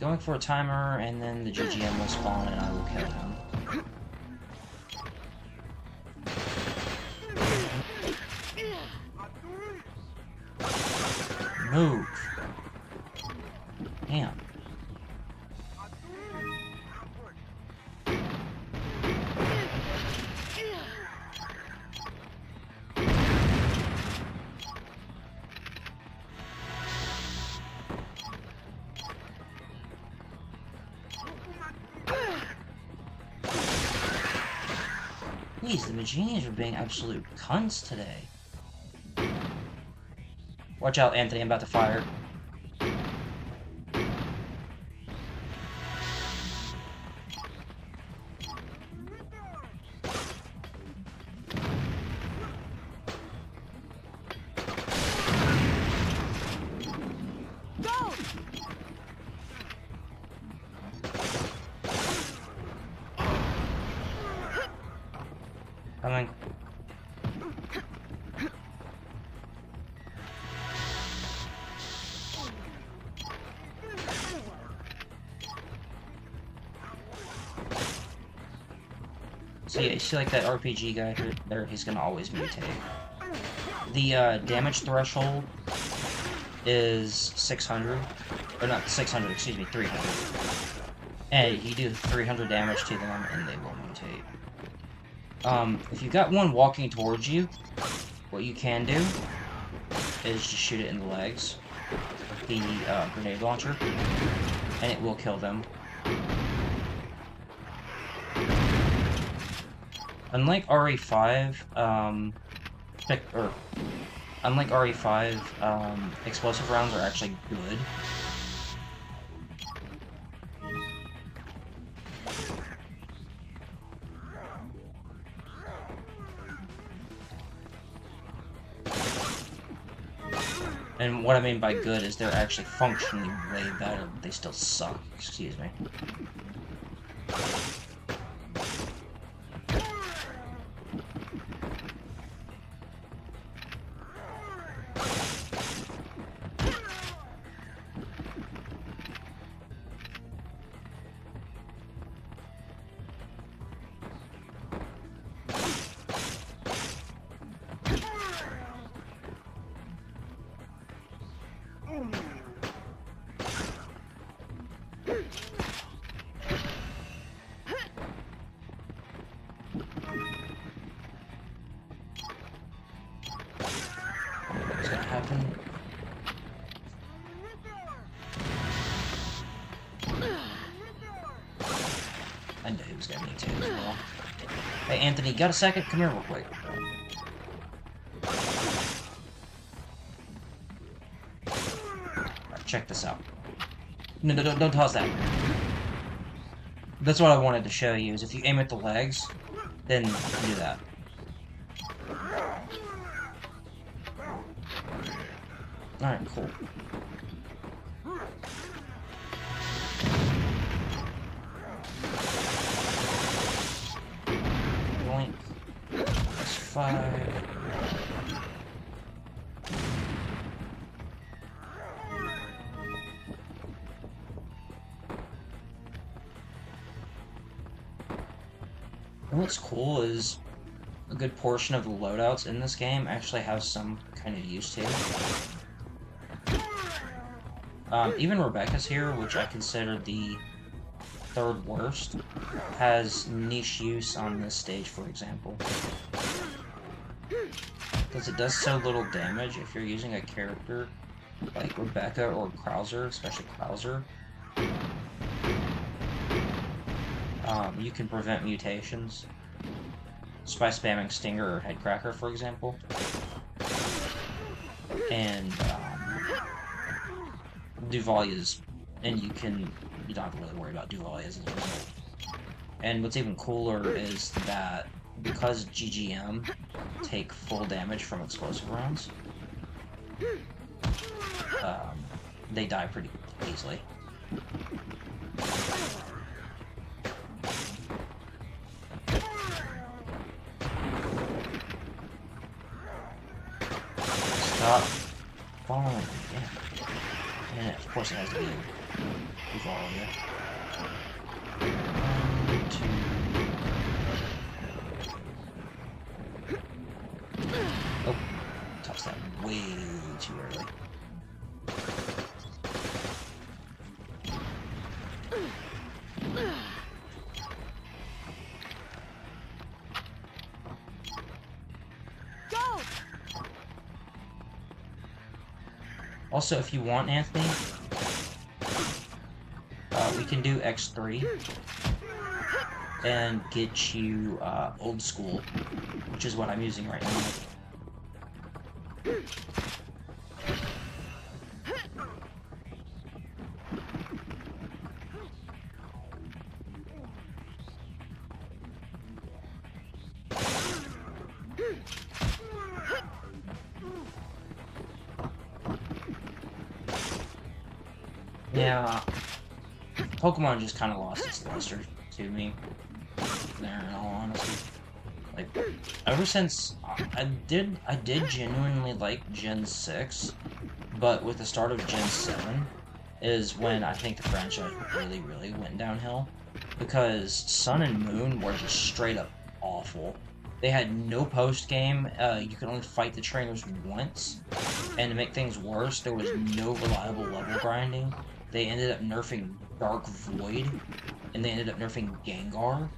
Going for a timer, and then the GGM will spawn and I will kill him. Move! Damn. Jeez, the Maginis are being absolute cunts today. Watch out, Anthony, I'm about to fire. Coming. So yeah, you see like that RPG guy there, he's gonna always mutate. The damage threshold is 600, or not 600, excuse me, 300. And you do 300 damage to them, and they will mutate. If you've got one walking towards you, what you can do is just shoot it in the legs with the grenade launcher, and it will kill them. Unlike RE5, explosive rounds are actually good. And what I mean by good is they're actually functionally way better, but they still suck. Excuse me. What's gonna happen? I knew he was gonna need to as well. Hey Anthony, got a second? Come here real quick. Alright, check this out. No, don't toss that. That's what I wanted to show you, is if you aim at the legs, then you can do that. Alright, cool. Blink. That's 5. And what's cool is a good portion of the loadouts in this game actually have some kind of use to it. Even Rebecca's here, which I consider the third worst, has niche use on this stage, for example. Because it does so little damage if you're using a character like Rebecca or Krauser, especially Krauser. You can prevent mutations just by spamming Stinger or Headcracker, for example. And Duvalia's, and you don't have to really worry about Duvalia's as a result. And what's even cooler is that because GGM take full damage from explosive rounds, they die pretty easily. Stop following me, yeah. And of course it has to be Duvalia. 1, 2. Oh, tossed that way too early. Also, if you want, Anthony, we can do X3 and get you old school, which is what I'm using right now. Yeah, Pokemon just kind of lost its luster to me there, in all honesty. Like, ever since I did genuinely like Gen 6, but with the start of Gen 7 is when I think the franchise really went downhill, because Sun and Moon were just straight up awful. They had no post game. You could only fight the trainers once, and to make things worse, there was no reliable level grinding. They ended up nerfing Dark Void, and they ended up nerfing Gengar,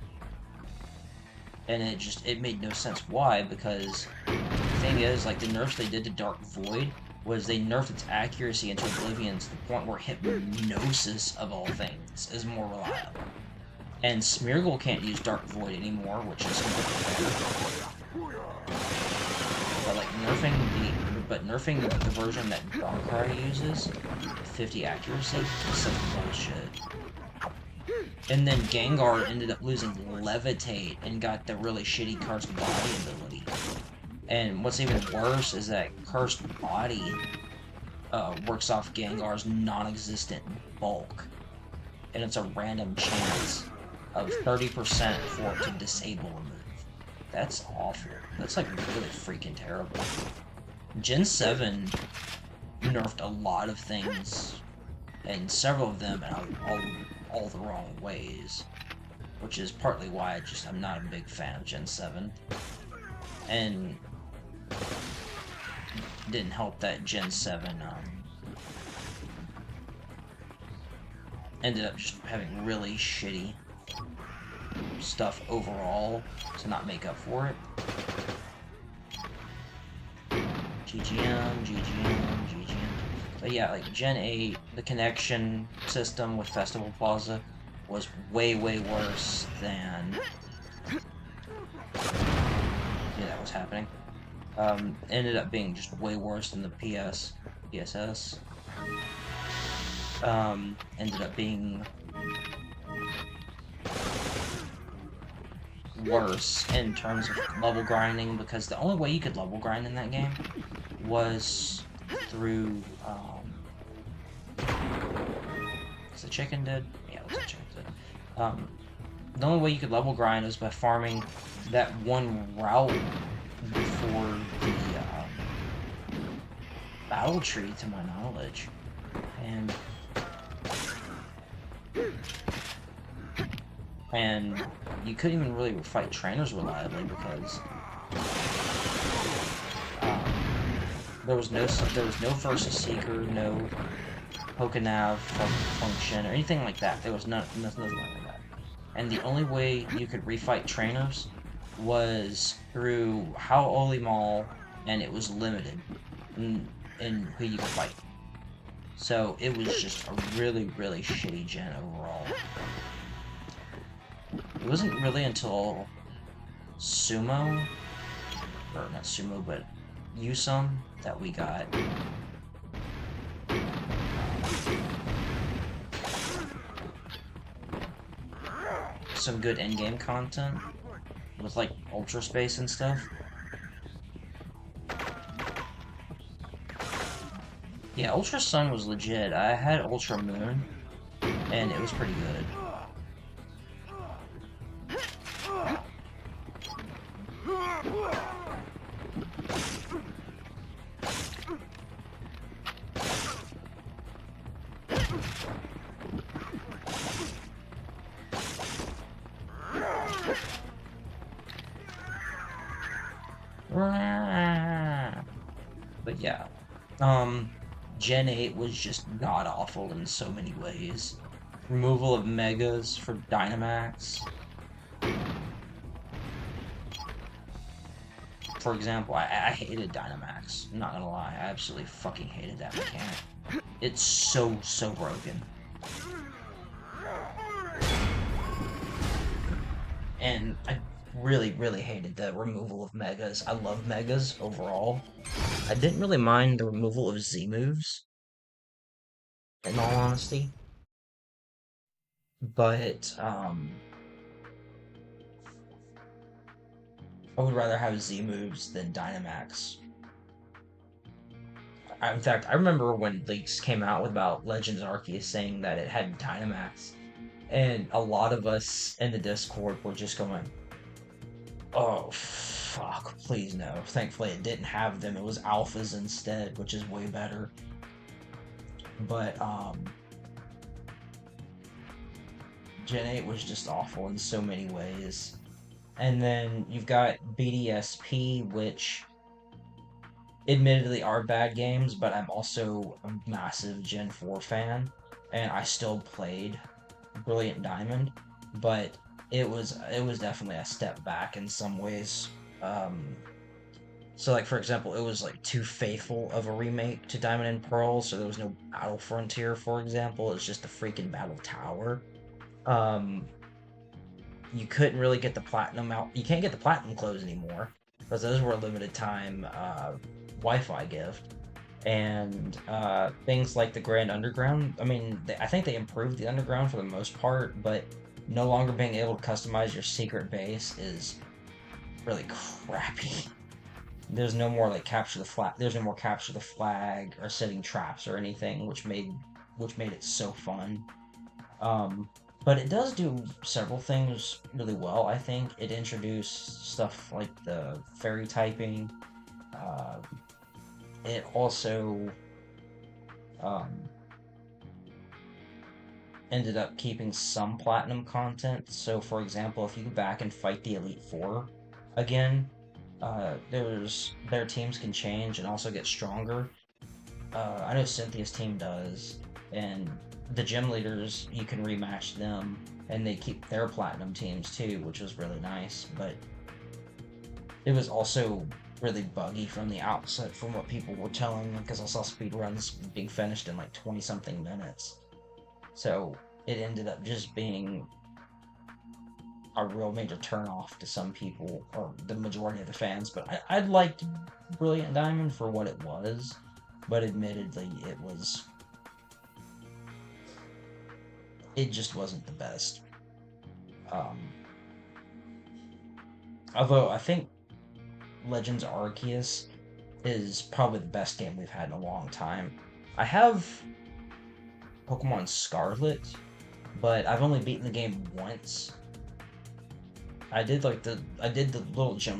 and it made no sense. Why? Because the thing is, like, the nerfs they did to Dark Void was they nerfed its accuracy into oblivion to the point where Hypnosis, of all things, is more reliable. And Smeargle can't use Dark Void anymore, which is completely fair. But like nerfing the version that Darkrai uses, 50 accuracy, is some bullshit. And then Gengar ended up losing Levitate and got the really shitty Cursed Body ability. And what's even worse is that Cursed Body works off Gengar's non-existent bulk. And it's a random chance of 30% for it to disable a move. That's awful. That's like really freaking terrible. Gen 7 nerfed a lot of things, and several of them in all the wrong ways, which is partly why I'm not a big fan of Gen 7. And didn't help that Gen 7 ended up just having really shitty stuff overall to not make up for it. GGM. But yeah, like Gen 8, the connection system with Festival Plaza was way worse than... Yeah, that was happening. Ended up being just way worse than the PSS. Ended up being worse in terms of level grinding, because the only way you could level grind in that game was through, is the chicken dead? Yeah, it was the chicken dead. The only way you could level grind was by farming that one route before the, battle tree, to my knowledge. And you couldn't even really fight trainers reliably because there was no Versus Seeker, no Pokenav function, or anything like that. There was nothing like that. And the only way you could refight trainers was through How Olimol, and it was limited in who you could fight. So it was just a really shitty gen overall. It wasn't really until Sumo, or not Sumo, but Yusum, that we got some good in-game content with like Ultra Space and stuff. Yeah, Ultra Sun was legit. I had Ultra Moon, and it was pretty good. But yeah, Gen 8 was just god-awful in so many ways. Removal of Megas for Dynamax. For example, I hated Dynamax. I'm not gonna lie, I absolutely fucking hated that mechanic. It's so broken. And I really hated the removal of Megas. I love Megas overall. I didn't really mind the removal of Z moves, in all honesty. But, I would rather have Z moves than Dynamax. In fact, I remember when leaks came out about Legends Arceus saying that it had Dynamax, and a lot of us in the Discord were just going, oh, fuck, please no. Thankfully it didn't have them, it was alphas instead, which is way better. But, Gen 8 was just awful in so many ways. And then you've got BDSP, which admittedly are bad games, but I'm also a massive Gen 4 fan, and I still played Brilliant Diamond, but it was definitely a step back in some ways. Um, so like for example, it was like too faithful of a remake to Diamond and Pearl, so there was no Battle Frontier, for example. It's just a freaking Battle Tower. Um, you couldn't really get the platinum out. You can't get the platinum clothes anymore because those were a limited time Wi-Fi gift. And things like the Grand Underground. I mean, I think they improved the Underground for the most part, but no longer being able to customize your secret base is really crappy. There's no more like capture the flag. There's no more capture the flag or setting traps or anything, which made it so fun. Um, but it does do several things really well. I think it introduced stuff like the fairy typing. Uh, it also um, ended up keeping some platinum content. So, for example, if you go back and fight the Elite Four again, their teams can change and also get stronger. I know Cynthia's team does, and the gym leaders you can rematch them, and they keep their platinum teams too, which was really nice. But it was also really buggy from the outset, from what people were telling me, because I saw speedruns being finished in like 20 something minutes. So it ended up just being a real major turnoff to some people, or the majority of the fans. But I liked Brilliant Diamond for what it was, but admittedly, it just wasn't the best. Um, although I think Legends Arceus is probably the best game we've had in a long time. I have Pokemon Scarlet, but I've only beaten the game once. I did the little gym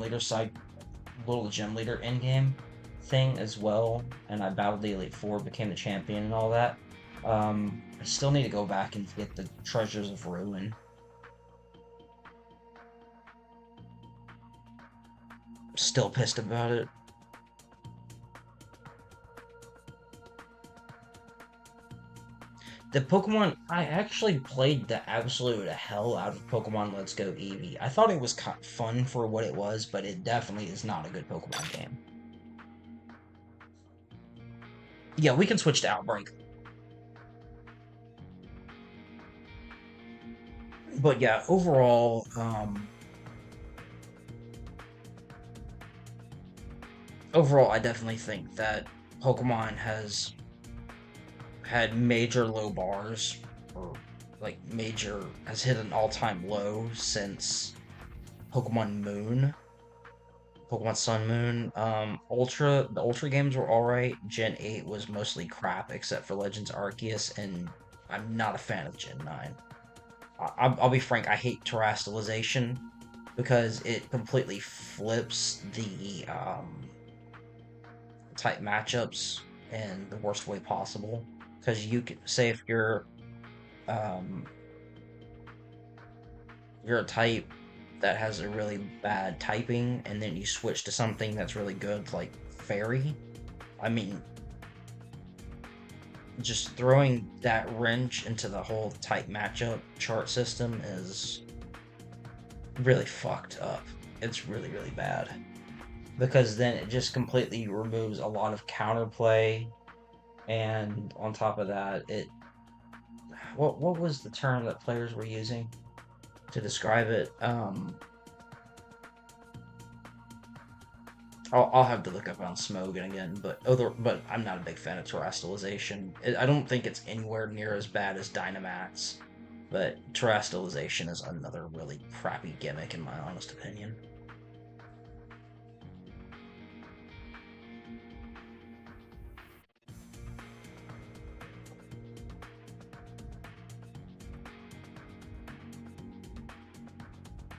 leader in game thing as well, and I battled the Elite Four, became the champion, and all that. I still need to go back and get the Treasures of Ruin. Still pissed about it. The Pokemon, I actually played the absolute hell out of Pokemon Let's Go Eevee. I thought it was fun for what it was, but it definitely is not a good Pokemon game. Yeah, we can switch to Outbreak. But yeah, overall, I definitely think that Pokemon has had major low bars, or like major has hit an all-time low since Pokemon Moon, Pokemon Sun Moon. The Ultra games were alright. Gen 8 was mostly crap, except for Legends Arceus, and I'm not a fan of Gen 9. I'll be frank, I hate terastallization because it completely flips the type matchups in the worst way possible. Because you can say if um, you're a type that has a really bad typing, and then you switch to something that's really good, like Fairy. I mean, just throwing that wrench into the whole type matchup chart system is really fucked up. It's really, really bad. Because then it just completely removes a lot of counterplay, and on top of that, what was the term that players were using to describe it? I'll have to look up on Smogan again, but I'm not a big fan of terastallization. I don't think it's anywhere near as bad as Dynamax, but terastallization is another really crappy gimmick in my honest opinion.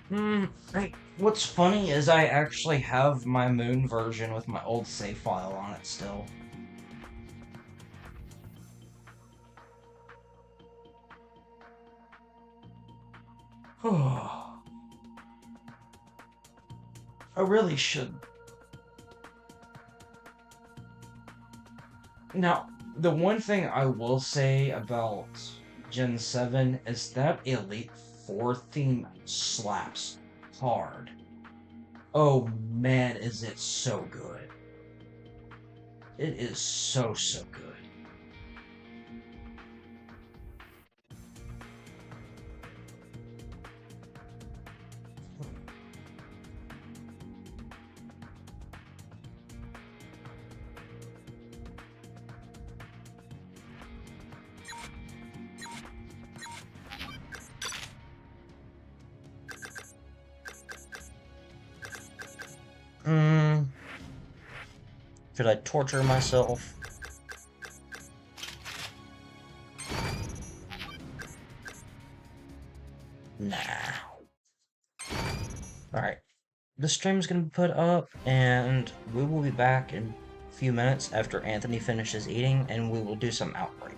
Hmm. What's funny is I actually have my Moon version with my old save file on it still. I really should. Now, the one thing I will say about Gen 7 is that Elite Four theme slaps hard. Oh man, is it so good. It is so, so good. Hmm. Should I torture myself? Nah. Alright. The stream's gonna be put up, and we will be back in a few minutes after Anthony finishes eating, and we will do some Outbreak.